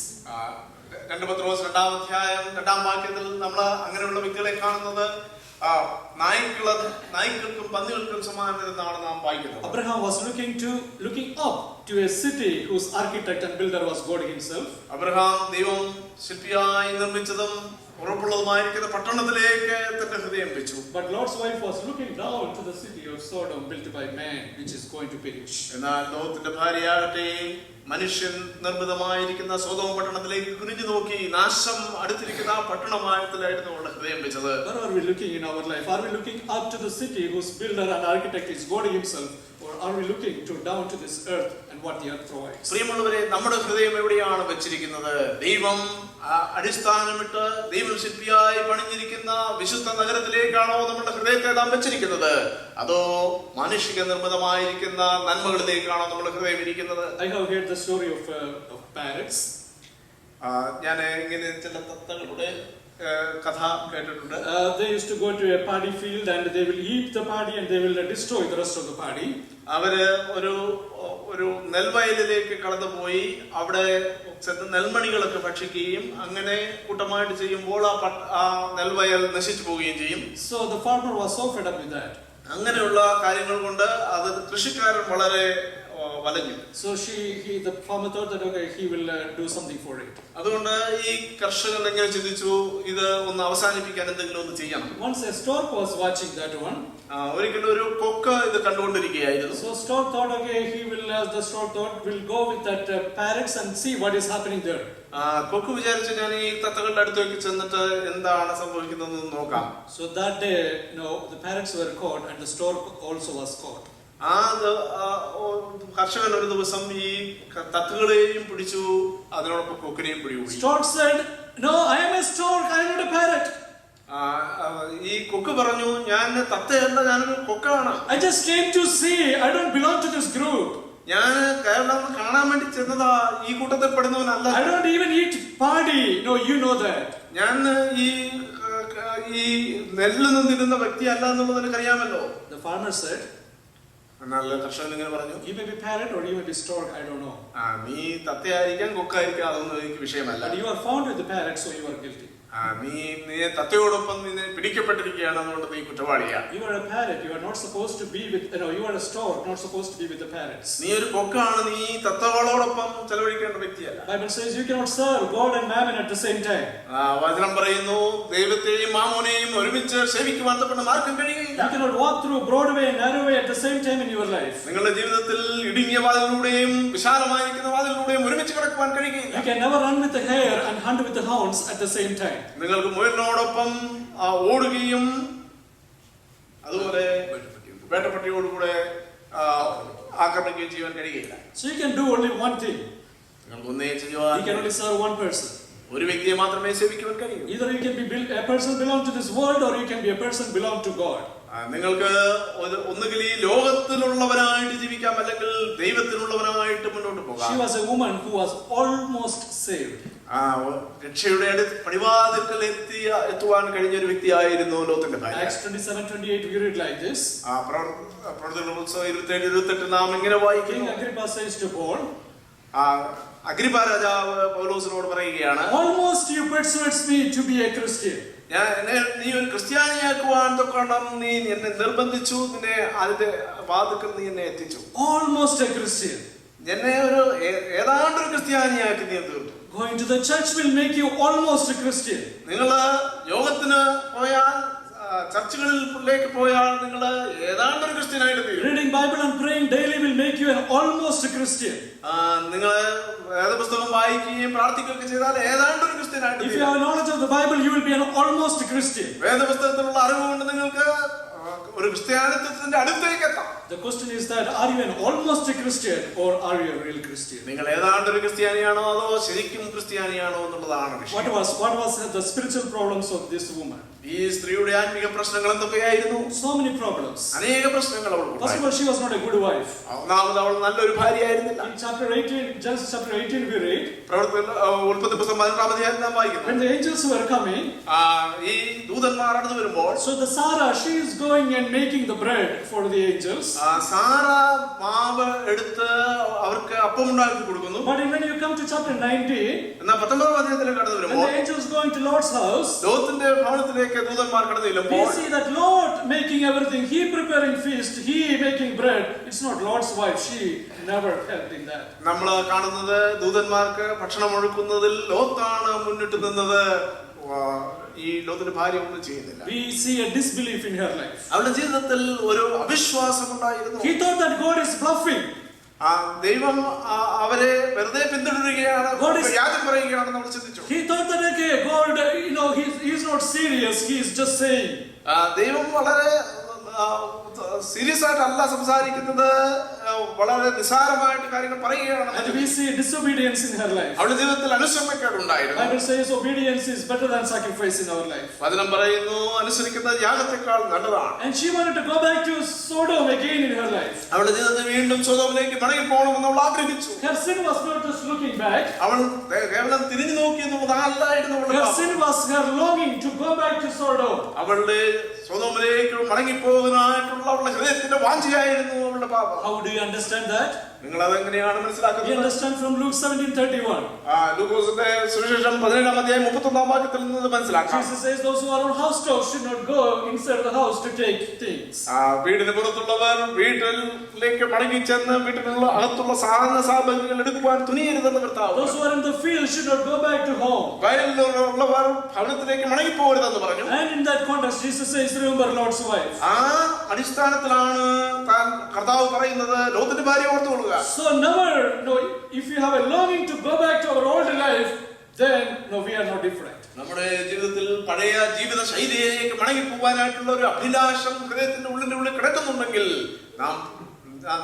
2 പത്രോസ് 2-ാം അധ്യായം 2-ാം വാക്യത്തിൽ നമ്മൾ അങ്ങനെയുള്ള വ്യക്തികളെ കാണുന്നത് നായ്ക്കൾക്കും പന്നികൾക്കും സമാനമെന്നാണ് നാം വായിക്കുന്നത്. Abraham was looking up to a city whose architect and builder was God himself. Abraham ദൈവം ശില്പിയായി നിർമ്മിച്ചതും ഉറപ്പുള്ളതുമായിരിക്കുന്ന പട്ടണത്തിലേക്ക് തന്റെ ഹൃദയം വെച്ചു. But Lord's wife was looking down to the city of Sodom built by man, which is going to perish. എന്നാൽ ലോകത്തിന്റെ ഭാര്യയാകട്ടെ മനുഷ്യൻ നിർമ്മിതമായിരിക്കുന്ന Sodom പട്ടണത്തിലേക്ക് കുനിഞ്ഞു നോക്കി നാശം അടുത്തിരിക്കുന്ന ആ പട്ടണമായത്തിലായിരുന്നു അവളുടെ ഹൃദയം വെച്ചത്. Where are we looking in our life? Are we looking up to the city whose builder and architect is God himself, or are we looking down to this earth and what the earth provides? പ്രിയമുള്ളവരെ, നമ്മുടെ ഹൃദയം എവിടെയാണ് വെച്ചിരിക്കുന്നത്? ദൈവം അടിസ്ഥാനമിട്ട് ദൈവം ശില്പിയായി പണിഞ്ഞിരിക്കുന്ന വിശുദ്ധ നഗരത്തിലേക്കാണോ നമ്മുടെ ഹൃദയത്തെ നാം വെച്ചിരിക്കുന്നത്? അതോ മാനുഷിക നിർമ്മിതമായിരിക്കുന്ന നന്മകളിലേക്കാണോ നമ്മുടെ ഹൃദയം ഇരിക്കുന്നത്? I have heard the story of parrots. ഞാൻ ഇങ്ങനെ ചില തത്തകളുടെ കഥ കേട്ടിട്ടുണ്ട്. They used to go to a paddy field and they will eat the paddy and they will destroy the rest of the paddy. അവര് ഒരു നെൽവയലിലേക്ക് കടന്നുപോയി അവിടെ നെൽമണികളൊക്കെ ഭക്ഷിക്കുകയും അങ്ങനെ കൂട്ടമായിട്ട് ചെയ്യുമ്പോൾ ആ നെൽവയൽ നശിച്ചു പോവുകയും ചെയ്യും. So the farmer was so fed up with that. അങ്ങനെയുള്ള കാര്യങ്ങൾ കൊണ്ട് അത് കൃഷിക്കാരൻ വളരെ വലഞ്ഞു. So the farmer thought that okay, he will do something for it. അതുകൊണ്ട് ഈ കർഷകൻ എങ്ങനെ ചിന്തിച്ചു, ഇത് ഒന്ന് അവസാനിപ്പിക്കാൻ എന്തെങ്കിലും ഒന്ന് ചെയ്യണം. Once a stork was watching that one. ഒരിക്കലും ഒരു കൊക്ക് ഇത് കണ്ടുകൊണ്ടിരിക്കുകയായിരുന്നു. So stork thought okay, the stork thought will go with that parrots and see what is happening there. കൊക്ക് വിചാരിച്ചു ഞാൻ ഈ തത്തകളുടെ അടുത്തേക്ക് ചെന്നിട്ട് എന്താണ് സംഭവിക്കുന്നതെന്ന് നോക്കാം. So that day the parrots were caught and the stork also was caught. കർഷകൻ ഒരു ദിവസം ഈ തത്തകളെയും പിടിച്ചു, അതിനോടൊപ്പം കൊക്കിനെയും പിടികൂടി. Stork said, "No, I am a stork, I am not a parrot." ഈ കൊക്ക് പറഞ്ഞു, ഞാൻ തത്തയല്ല, ഞാനൊരു കൊക്കാണ്. I just came to see, I don't belong to this group. ഞാൻ കേരളം കാണാൻ വേണ്ടി ചെന്നതാ, ഈ കൂട്ടത്തിൽ പെടുന്നവനല്ല. I don't even eat paddy. No, you know that. ഞാൻ ഈ ഈ നെല്ല് നിന്നിരുന്ന വ്യക്തിയല്ല എന്നുള്ളത് നിനക്കറിയാമല്ലോ. The farmer said, എന്നാൽ കർഷകൻ ഇങ്ങനെ പറഞ്ഞു, you may be parrot or you may be stork, I don't know. നീ തത്തയായിരിക്കാം കൊക്കായിരിക്കാം, അതൊന്നും എനിക്ക് വിഷയമല്ല. But you are found with the parrot, so you are guilty. നീ തത്തയോടൊപ്പം നിന്നെ പിടിക്കപ്പെട്ടിരിക്കുകയാണ്, അതുകൊണ്ട് നീ കുറ്റവാളിയാണ്. You are a parrot. You are not supposed to be with. No, you are a stork, not supposed to be with the parrots. നീ ഒരു കൊക്കാണ്, നീ തത്തകളോടൊപ്പം ചെലവഴിക്കേണ്ട വ്യക്തിയല്ല. Bible says you cannot serve God and mammon at the same time. വചനം പറയുന്നു, ദൈവത്തെയും മാമോനെയും ഒരുമിച്ച് സേവിക്കുവാൻ ആർക്കും കഴിയില്ല. You cannot walk through Broadway and Narrowway at the same time in your life. നിങ്ങളുടെ ജീവിതത്തിൽ ഇടുങ്ങിയ വാതിലൂടെയും വിശാലമായിരിക്കുന്ന വാതിലൂടെയും ഒരുമിച്ച് കിടക്കുവാൻ കഴിയില്ല. You can never run with the hare and hunt with the hounds at the same time. നിങ്ങൾക്ക് മുയലിനോടൊപ്പം ഓടുകയും അതുപോലെ വേട്ടപ്പട്ടിയോടുകൂടെ ആക്രമിക്കുകയും ചെയ്യാൻ കഴിയില്ല. So you can do only one thing. നിങ്ങൾക്ക് ഒന്നേ ചെയ്യുവാൻ, You can only serve one person. ഒരു വ്യക്തിയെ മാത്രമേ സേവിക്കുവാൻ കഴിയൂ. Either you can be a person belong to this world or you can be a person belong to God. നിങ്ങൾക്ക് ഒന്നുകിൽ ഈ ലോകത്തിലുള്ളവനായിട്ട് ജീവിക്കാം, അല്ലെങ്കിൽ ദൈവത്തിനുള്ളവനായിട്ട് മുന്നോട്ട് പോകാം. She was a woman who was almost saved. രക്ഷയുടെ പടിവാതിൽക്കൽ എത്തുവാൻ കഴിഞ്ഞ ഒരു വ്യക്തിയായിരുന്നു ലോത്തിന്റെ ഭാര്യ. Acts 27:28 we read like this. പ്രവർത്തന പുസ്തകം 27:28 നാം ഇങ്ങനെ വായിക്കുന്നു. King Agrippa says to Paul, Agrippa രാജാവ് പൗലോസിനോട് പറയുകയാണ്, almost you persuades me to be a Christian. നീ ഒരു ക്രിസ്ത്യാനിയാക്കുവാൻ തൊക്കണം, നീ എന്നെ നിർബന്ധിച്ചു, നിന്നെ അതിന്റെ വാതിൽക്കൽ നീ എന്നെ എത്തിച്ചു. Almost a Christian. എന്നെ ഒരു ഏതാണ്ടൊരു ക്രിസ്ത്യാനിയാക്കി നീ തീർത്തു. Going to the church will make you almost a Christian. നിങ്ങൾ യോഗത്തിന് പോയാൽ, ചർച്ചുകളിലേക്ക് പോയാൽ നിങ്ങൾ ഏതാണ്ടൊരു ക്രിസ്ത്യനായിട്ട് തീരും. Reading Bible and praying daily will make you an almost a Christian. നിങ്ങൾ വേദപുസ്തകം വായിക്കുകയും പ്രാർത്ഥിക്കുകയൊക്കെ ചെയ്താൽ ഏതാണ്ടൊരു ക്രിസ്ത്യനായിട്ട്. If you have knowledge of the Bible, you will be an almost a Christian. വേദപുസ്തകത്തിലുള്ള അറിവ് കൊണ്ട് നിങ്ങൾക്ക് ഒരു ക്രിസ്ത്യാനിത്വത്തിന്റെ അടുത്തേക്ക് എത്താം. The question is that are you an almost a Christian or are you a real Christian? നിങ്ങൾ ഏതാണ്ടൊരു ക്രിസ്ത്യാനിയാണോ അതോ ശരിക്കും ക്രിസ്ത്യാനിയാണോ എന്നുള്ളതാണ് വിഷയം. What was the spiritual problems of this woman? ഈ സ്ത്രീയുടെ ആത്മീക പ്രശ്നങ്ങൾ എന്തൊക്കെയായിരുന്നു? So many problems. അനേക പ്രശ്നങ്ങൾ അവൾക്ക്. First of all, she was not a good wife. ഒന്നാമത് അവൾ നല്ലൊരു ഭാര്യയായിരുന്നില്ല. In chapter 18, Genesis chapter 18 we read, ഉൽപ്പത്തി പുസ്തകം 18-ാം അധ്യായത്തിൽ നാം വായിക്കുന്നു, when the angels were coming, ഈ ദൂതന്മാർ അടുത്ത് വരുമ്പോൾ, so the Sarah, she is going and making the bread for the angels. Sarah മാവ് എടുത്ത് അവർക്ക് അപ്പം ഉണ്ടാക്കി കൊടുക്കുന്നു. But when you come to chapter 19, എന്നാൽ 19-ാം അധ്യായത്തിലേക്ക് കടന്നു when വരുമ്പോൾ, the angels going to Lord's house, ലോത്തിന്റെ ഭവനത്തിലേക്ക് ദൂതന്മാർ കടന്നു we ചെല്ലുമ്പോൾ, see that Lord making everything, he preparing feast, he making bread. It's not Lord's wife, she never helped in that. നമ്മൾ കാണുന്നത് ദൂതന്മാർക്ക് ഭക്ഷണം ഒഴുക്കുന്നതിൽ ലോത്താണ് മുന്നിട്ട് നിന്നത്. ഈ ലോത്തിന്റെ ഭാര്യ ഒന്നും ചെയ്യുന്നില്ല. We see a disbelief in her life. അവളുടെ ജീവിതത്തിൽ ഒരു അവിശ്വാസം ഉണ്ടായിരുന്നു. He thought that God is bluffing. ദൈവം അവരെ വെറുതെ പിന്തുടരുകയാണ്, വ്യാജം പറയുകയാണെന്ന് നമ്മൾ ചിന്തിച്ചു. He thought that okay, God, he is not serious, he is just saying. ദൈവം വളരെ സീരിയസ് ആയിട്ടല്ല സംസാരിക്കുന്നത്, വളരെ നിസ്സാരമായിട്ട് കാര്യങ്ങൾ പറയുകയാണ്. And we see disobedience in her life. അവളുടെ ജീവിതത്തിൽ അനുസരണക്കേട് ഉണ്ടായിരുന്നു. Bible says obedience is better than sacrifice in our life. വചനം പറയുന്നു, അനുസരിക്കുന്നത് യാഗത്തെക്കാൾ നല്ലതാണ്. And she wanted to go back to Sodom again in her life. അവളുടെ ജീവിതത്തിൽ വീണ്ടും സൊദോമിലേക്ക് മടങ്ങി പോകണമെന്ന് അവൾ ആഗ്രഹിച്ചു. Her sin was not just looking back. അവൾ കേവലം തിരിഞ്ഞു നോക്കി എന്നുള്ളതല്ലായിരുന്നു അവളുടെ Her പാപം. sin was her longing to go back to Sodom. അവളുടെ സൊദോമിലേക്ക് മടങ്ങി പോകുന്നതായിട്ടുള്ള അവളുടെ ഹൃദയത്തിന്റെ വാഞ്ചയായിരുന്നു അവളുടെ പാപം. How do you understand that? നിങ്ങൾ അതെങ്ങനെയാണ് We മനസ്സിലാക്കുന്നത്? understand from Luke 17:31. ലൂക്കോസിന്റെ സുവിശേഷം 17-ാം അധ്യായം 31-ാം വാക്യത്തിൽ നിന്ന് മനസ്സിലാക്കാം. Jesus says those who are on housetops should not go inside the house to take things. വീടിന് പുറത്തുള്ളവർ വീട്ടിലേക്ക് മടങ്ങി ചെന്ന് വീട്ടിലുള്ള അകത്തുള്ള സാധന സാമഗ്രികൾ എടുക്കുവാൻ തുനിയരുതെന്ന് കർത്താവ്. Those who are in the field should not go back to home. വയലിലുള്ളവർ ഭവനത്തിലേക്ക് മടങ്ങി പോകരുതെന്ന് പറഞ്ഞു. And in that context, Jesus says, remember Lord's wife. അടിസ്ഥാനത്തിലാണ് താൻ കർത്താവ് പറയുന്നത്, ലോത്തിന്റെ ഭാര്യ ഓർത്തുകൊള്ളുക. So never, if you have a longing to go back to our old life, then we are no different. നമ്മുടെ ജീവിതത്തിൽ പഴയ ജീവിത ശൈലിയിലേക്ക് മടങ്ങി പോകാനായിട്ടുള്ള ഒരു അഭിലാഷം ഹൃദയത്തിന്റെ ഉള്ളിൽ കിടക്കുന്നുണ്ടെങ്കിൽ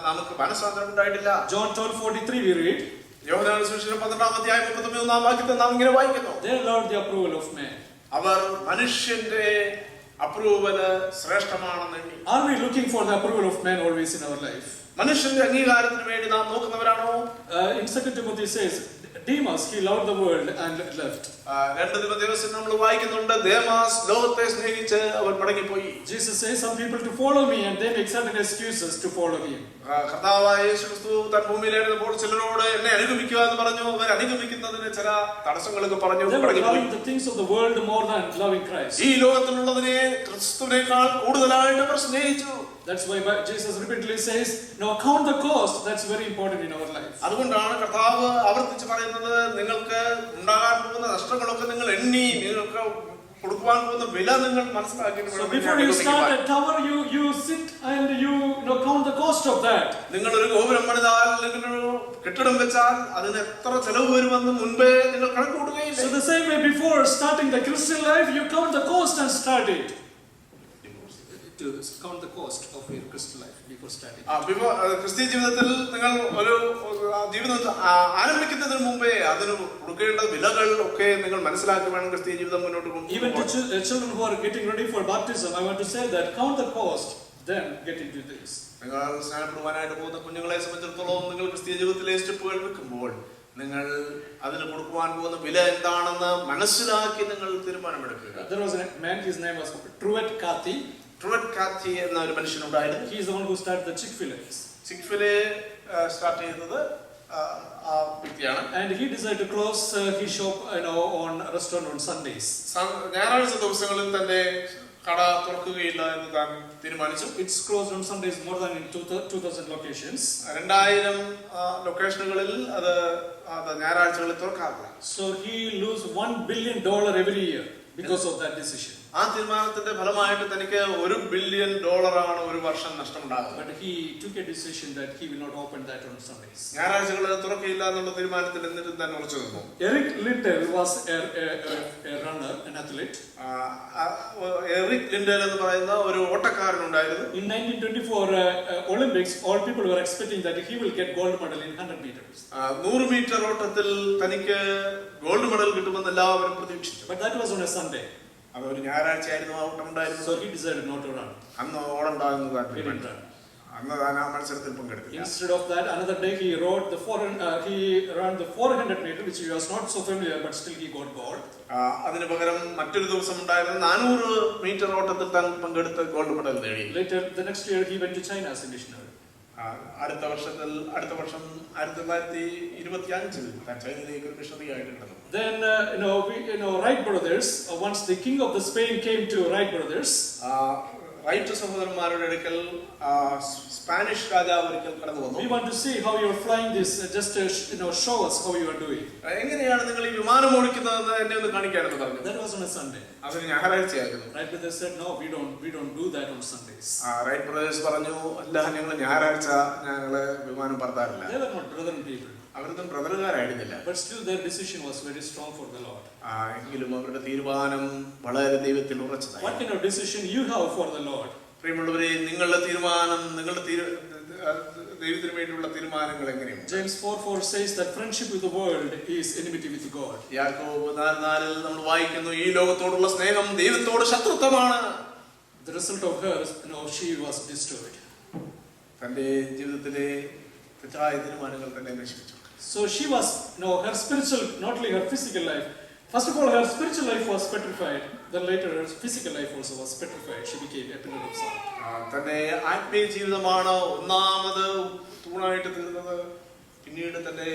നമുക്ക് മനസ്സാന്തരം ഉണ്ടായിട്ടില്ല. John 12:43 we read. യോഹന്നാന്റെ സുവിശേഷം 12-ാം അധ്യായം 33-ാം വാക്യത്തിൽ നാം ഇങ്ങനെ വായിക്കുന്നു, They love the approval of man. അവർ മനുഷ്യന്റെ അപ്രൂവല് ശ്രേഷ്ഠമാണെന്ന് എണ്ണി. Are we looking for the approval of man always in our life? മനുഷ്യന്റെ അംഗീകാരത്തിന് വേണ്ടി നാം നോക്കുന്നവരാണോ? In 2 Timothy says, Demas, he loved the world and left. 2 ദിവസം നമ്മൾ വായിക്കുന്നുണ്ട്, ദേമാസ് ലോകത്തെ സ്നേഹിച്ച് അവൻ മടങ്ങിപ്പോയി. Jesus says some people to follow me and they make certain excuses to follow him. കർത്താവായ യേശുക്രിസ്തു തൻ ഭൂമിയിലായിരുന്നപ്പോൾ ചിലരോട് എന്നെ അനുഗമിക്കുക എന്ന് പറഞ്ഞു. അവർ അനുഗമിക്കുന്നതിന് ചില തടസ്സങ്ങളൊക്കെ പറഞ്ഞു. They were loving the things of the world more than loving Christ. ഈ ലോകത്തിലുള്ളതിനെ ക്രിസ്തുവിനേക്കാൾ കൂടുതലായിട്ട് അവർ സ്നേഹിച്ചു. That's why Jesus repeatedly says, "Now count the cost." That's very important in our life. അതുകൊണ്ടാണ് കർത്താവ് ആവർത്തിച്ച് പറയുന്നത്, നിങ്ങൾക്ക് ഉണ്ടാകാൻ പോകുന്ന നഷ്ടങ്ങളൊക്കെ നിങ്ങൾ എണ്ണി, നിങ്ങൾക്ക് കൊടുക്കുവാൻ പോകുന്ന വില നിങ്ങൾ മനസ്സിലാക്കിയിട്ട് So before you start a tower, you sit and you count the cost of that. നിങ്ങൾ ഒരു ഗോപുരം പണിതാൽ, നിങ്ങൾ ഒരു കെട്ടിടം വെച്ചാൽ അതിന് എത്ര ചെലവ് വരുമെന്ന് മുൻപേ നിങ്ങൾ കണക്കുകൂട്ടുകയില്ല. So the same way, before starting the Christian life, you count the cost and start it. To count the cost of your Christian life before starting. ക്രിസ്തീയ ജീവിതത്തിൽ നിങ്ങൾ ഒരു ജീവിതം ആരംഭിക്കുന്നതിന് മുമ്പേ അതിന് കൊടുക്കേണ്ട വിലകൾ ഒക്കെ നിങ്ങൾ മനസ്സിലാക്കി വേണം ക്രിസ്തീയ ജീവിതം മുന്നോട്ട് കൊണ്ടുപോകാൻ. Even to children who are getting ready for baptism, I want to say that count the cost, then get into this. നിങ്ങൾ സ്നാനപ്പെടുവാനായിട്ട് പോകുന്ന കുഞ്ഞുങ്ങളെ സംബന്ധിച്ചിടത്തോളം നിങ്ങൾ ക്രിസ്തീയ ജീവിതത്തിലെ സ്റ്റെപ്പുകൾ വെക്കുമ്പോൾ നിങ്ങൾ അതിന് കൊടുക്കുവാൻ പോകുന്ന വില എന്താണെന്ന് മനസ്സിലാക്കി നിങ്ങൾ തീരുമാനമെടുക്കുക. There was a man, his name was Truett Cathy. ട്രുവറ്റ് Cathy എന്ന ഒരു മനുഷ്യനുണ്ടായിരുന്നു. He is the one who started the Chick-fil-A. Chick fil A start ചെയ്തത് ആ വ്യക്തിയാണ്. And he decided to close his shop on restaurant on Sundays. ഞായറാഴ്ച ദിവസങ്ങളിൽ തന്റെ കട തുറക്കുകയില്ല എന്ന് താൻ തീരുമാനിച്ചു. It's closed on Sundays more than in 2000 locations. 2000 ലൊക്കേഷനുകളിൽ അത് ഞായറാഴ്ചകളിൽ തുറക്കാറില്ല. So he lose $1 billion every year because of that decision. ആ തീരുമാനത്തിന്റെ ഫലമായിട്ട് തനിക്ക് $1 ബില്യൺ ഒരു വർഷം നഷ്ടമുണ്ടാകും. But he took a decision that he will not open that on Sundays. ഞായറാഴ്ചകളിൽ തുറക്കില്ല എന്നുള്ള തീരുമാനത്തിൽ എന്നിട്ട് തന്നെ ഉറച്ചു നിന്നു. Eric Liddell was a runner, an athlete. Eric Liddell എന്ന് പറയുന്ന ഒരു ഓട്ടക്കാരനുണ്ടായിരുന്നു. In 1924 Olympics, all people were expecting that he will get gold medal in 100 meters. 100 metre ഓട്ടത്തിൽ തനിക്ക് ഗോൾഡ് മെഡൽ കിട്ടുമെന്ന് എല്ലാവരും പ്രതീക്ഷിച്ചു. But that was on a Sunday. അതൊരു ഞായറാഴ്ചയായിരുന്നു ആ ഓട്ടം ഉണ്ടായിരുന്നു. So he decided not to run. അന്ന് ഓടണ്ടാകുന്ന താല്പര്യം. അന്ന് താൻ ആ മത്സരത്തിൽ പങ്കെടുത്തില്ല. Instead of that, another day he ran the 400 meter, which he was not so familiar, but still he got gold. അതിന് പകരം മറ്റൊരു ദിവസം ഉണ്ടായിരുന്നു 400 മീറ്റർ ഓട്ടത്തിൽ താൻ പങ്കെടുത്ത് ഗോൾഡ് മെഡൽ നേടി. Later, the next year, he went to China as a missionary. അടുത്ത വർഷം 1925 താൻ ചൈനയിലേക്ക് ഒരു മിഷണറി ആയിട്ട് കടന്നു. Then Wright brothers, once the king of the Spain came to Wright brothers, Wright സഹോദരന്മാരുടെ അടുക്കൽ സ്പാനിഷ് രാജാവ് ഒരിക്കൽ കടന്നു വന്നു. We want to see how you are flying this. Just show us how you are doing. എങ്ങനെയാണ് നിങ്ങൾ ഈ വിമാനം ഓടിക്കുന്നതെന്ന് എന്നെ ഒന്ന് കാണിക്കാനെന്ന് പറഞ്ഞു. That was on a Sunday. അതൊരു ഞായറാഴ്ചയായിരുന്നു. Wright brothers said, "No, we don't do that on Sundays." Wright brothers പറഞ്ഞു, അല്ല, ഞങ്ങൾ ഞായറാഴ്ച ഞങ്ങള് വിമാനം പറത്താറില്ല. They were not brethren people. അവരൊന്നും ബ്രദറുകാരായിരുന്നില്ല. But still their decision was very strong for the Lord. എങ്കിലും അവരുടെ തീരുമാനം വളരെ ദൈവത്തിൽ ഉറച്ചതായി. What kind of decision you have for the Lord? പ്രിയമുള്ളവരെ, നിങ്ങളുടെ തീരുമാനം, നിങ്ങളുടെ ദൈവത്തിന് വേണ്ടിയുള്ള തീരുമാനങ്ങൾ എങ്ങനെയാണ്? James 4:4 says that friendship with the world is enmity with God. യാക്കോബ് 4:4 നമ്മൾ വായിക്കുന്നു, ഈ ലോകത്തോടുള്ള സ്നേഹം ദൈവത്തോട് ശത്രുത്വമാണ്. The result of her, she was destroyed. തന്റെ ജീവിതത്തിലെ തെറ്റായ തീരുമാനങ്ങൾ തന്നെ നശിപ്പിച്ചു. So she was, her spiritual, not only her physical life. First of all, her spiritual life was petrified. Then later, her physical life also was petrified. She became a pillar of salt. തന്റെ ആത്മീയ ജീവിതമാണ് ഒന്നാമത് തൂണായിട്ട് തീർന്നത്. പിന്നീട് തന്റെ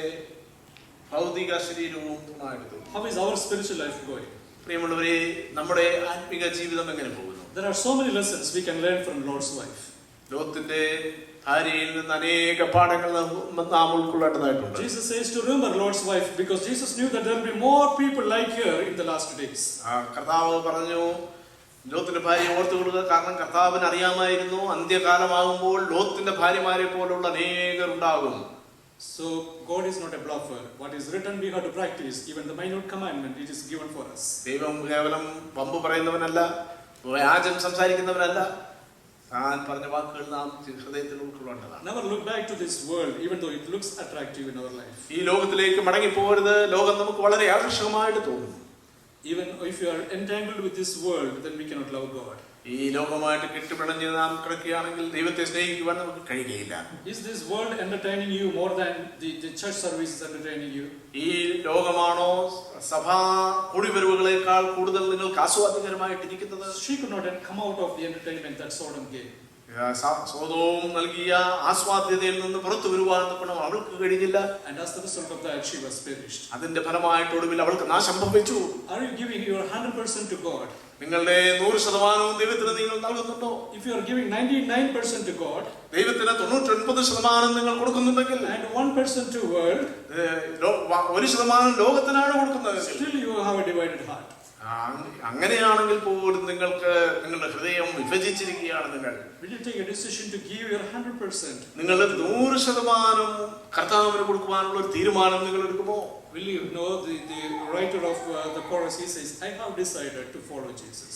ഭൗതിക ശരീരവും തൂണായിട്ട് തീർന്നു. How is our spiritual life going? പ്രിയമുള്ളവരെ, നമ്മുടെ ആത്മീക ജീവിതം എങ്ങനെ പോകുന്നു? There are so many lessons we can learn from Lord's wife. ലോകത്തിന്റെ ഭാര്യയിൽ നിന്ന് അനേക പാഠങ്ങൾ നാം ഉൾക്കൊള്ളേണ്ടതായിട്ടുണ്ട്. Jesus says to remember Lord's wife because Jesus knew that there will be more people like her in the last days. കർത്താവ് പറഞ്ഞു, ലോത്തിന്റെ ഭാര്യ ഓർത്തുകൊള്ളുക, കാരണം കർത്താവിന് അറിയാമായിരുന്നു അന്ത്യകാലമാകുമ്പോൾ ലോത്തിന്റെ ഭാര്യമാരെ പോലുള്ള അനേകർ ഉണ്ടാകും. So God is not a bluffer. What is written we have to practice. Even the minute commandment, it is given for us. ദൈവം കേവലം വമ്പ് പറയുന്നവനല്ല, വ്യാജം സംസാരിക്കുന്നവനല്ല. താൻ പറഞ്ഞ വാക്കുകൾ നാം ഹൃദയത്തിൽ ഉൾക്കൊള്ളേണ്ടതാണ്. Never look back to this world, even though it looks attractive in our life. ഈ ലോകത്തിലേക്ക് മടങ്ങി പോകരുത്. ലോകം നമുക്ക് വളരെ ആകർഷകമായിട്ട് തോന്നുന്നു. Even if you are entangled with this world, then we cannot love God. ഈ ലോകമായിട്ട് കെട്ടുപിണഞ്ഞ് നാം കിടക്കുകയാണെങ്കിൽ ദൈവത്തെ സ്നേഹിക്കുവാൻ നമുക്ക് കഴിയുകയില്ല. Is this world entertaining you more than the church service is entertaining you? ഈ ലോകമാണോ സഭാ കൂടിവരവുകളേക്കാൾ കൂടുതൽ നിങ്ങൾക്ക് ആസ്വാദ്യകരമായിട്ടിരിക്കുന്നത്? She could not come out of the entertainment that Sodom gave. Sodom നൽകിയ ആസ്വാദ്യതയിൽ നിന്ന് പുറത്തു വരുവാൻ അവൾക്ക് കഴിഞ്ഞില്ല. And as the result of that, she was perished. അതിന്റെ ഫലമായിട്ട് ഒടുവിൽ അവൾക്ക് നാശം സംഭവിച്ചു. Are you giving your 100% to God? നിങ്ങളുടെ 100% ദൈവത്തിന് നിങ്ങൾ നൽകുന്നുണ്ടോ? If you are giving 99% to God, ദൈവത്തിന് 99% നിങ്ങൾ കൊടുക്കുന്നുണ്ടെങ്കിൽ, and 1% to world, 1% ലോകത്തിനാണ് കൊടുക്കുന്നത്, still you have a divided heart. അങ്ങനെയാണെങ്കിൽ പോലും നിങ്ങൾക്ക് നിങ്ങളുടെ ഹൃദയം വിഭജിച്ചിരിക്കുകയാണ്. നിങ്ങൾ Will you take a decision to give your 100%? നിങ്ങളുടെ 100% കർത്താവിന് കൊടുക്കുവാനുള്ള ഒരു തീരുമാനം നിങ്ങൾ എടുക്കുമോ? Will you know the writer of the chorus, he says, I have decided to follow Jesus.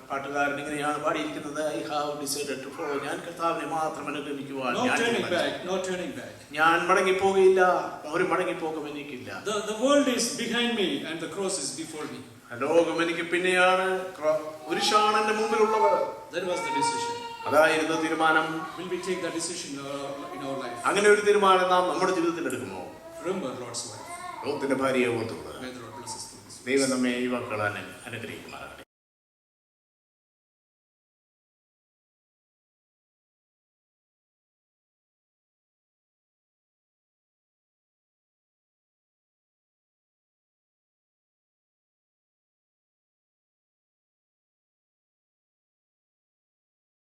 പാട്ടുകാരൻ ഇങ്ങനെയാണ് പാടിയിരിക്കുന്നത്, I have decided to follow. ഞാൻ കർത്താവിനെ മാത്രം അനുഗമിക്കുവാൻ, no turning back, no turning back. ഞാൻ മടങ്ങിപ്പോകയില്ല, ഒരു മടങ്ങിപ്പോകും എനിക്കില്ല. The world is behind me and the cross is before me. ലോകം എനിക്ക് പിന്നെയാണ്, കുരിശാണ് എന്റെ മുമ്പിലുള്ളത്. That was the decision. അതായിരുന്നു തീരുമാനം. Will we take that decision in our life? അങ്ങനെ ഒരു തീരുമാനം നാം നമ്മുടെ ജീവിതത്തിൽ എടുക്കുമോ? Remember Lord's wife. ലോകത്തിന്റെ ഭാര്യയെ ഓർത്തുകൊള്ളുക. May the Lord bless us through this. ദൈവം നമ്മെ ഈ വാക്കുകൾ അനുഗ്രഹിക്കുമാറാകട്ടെ.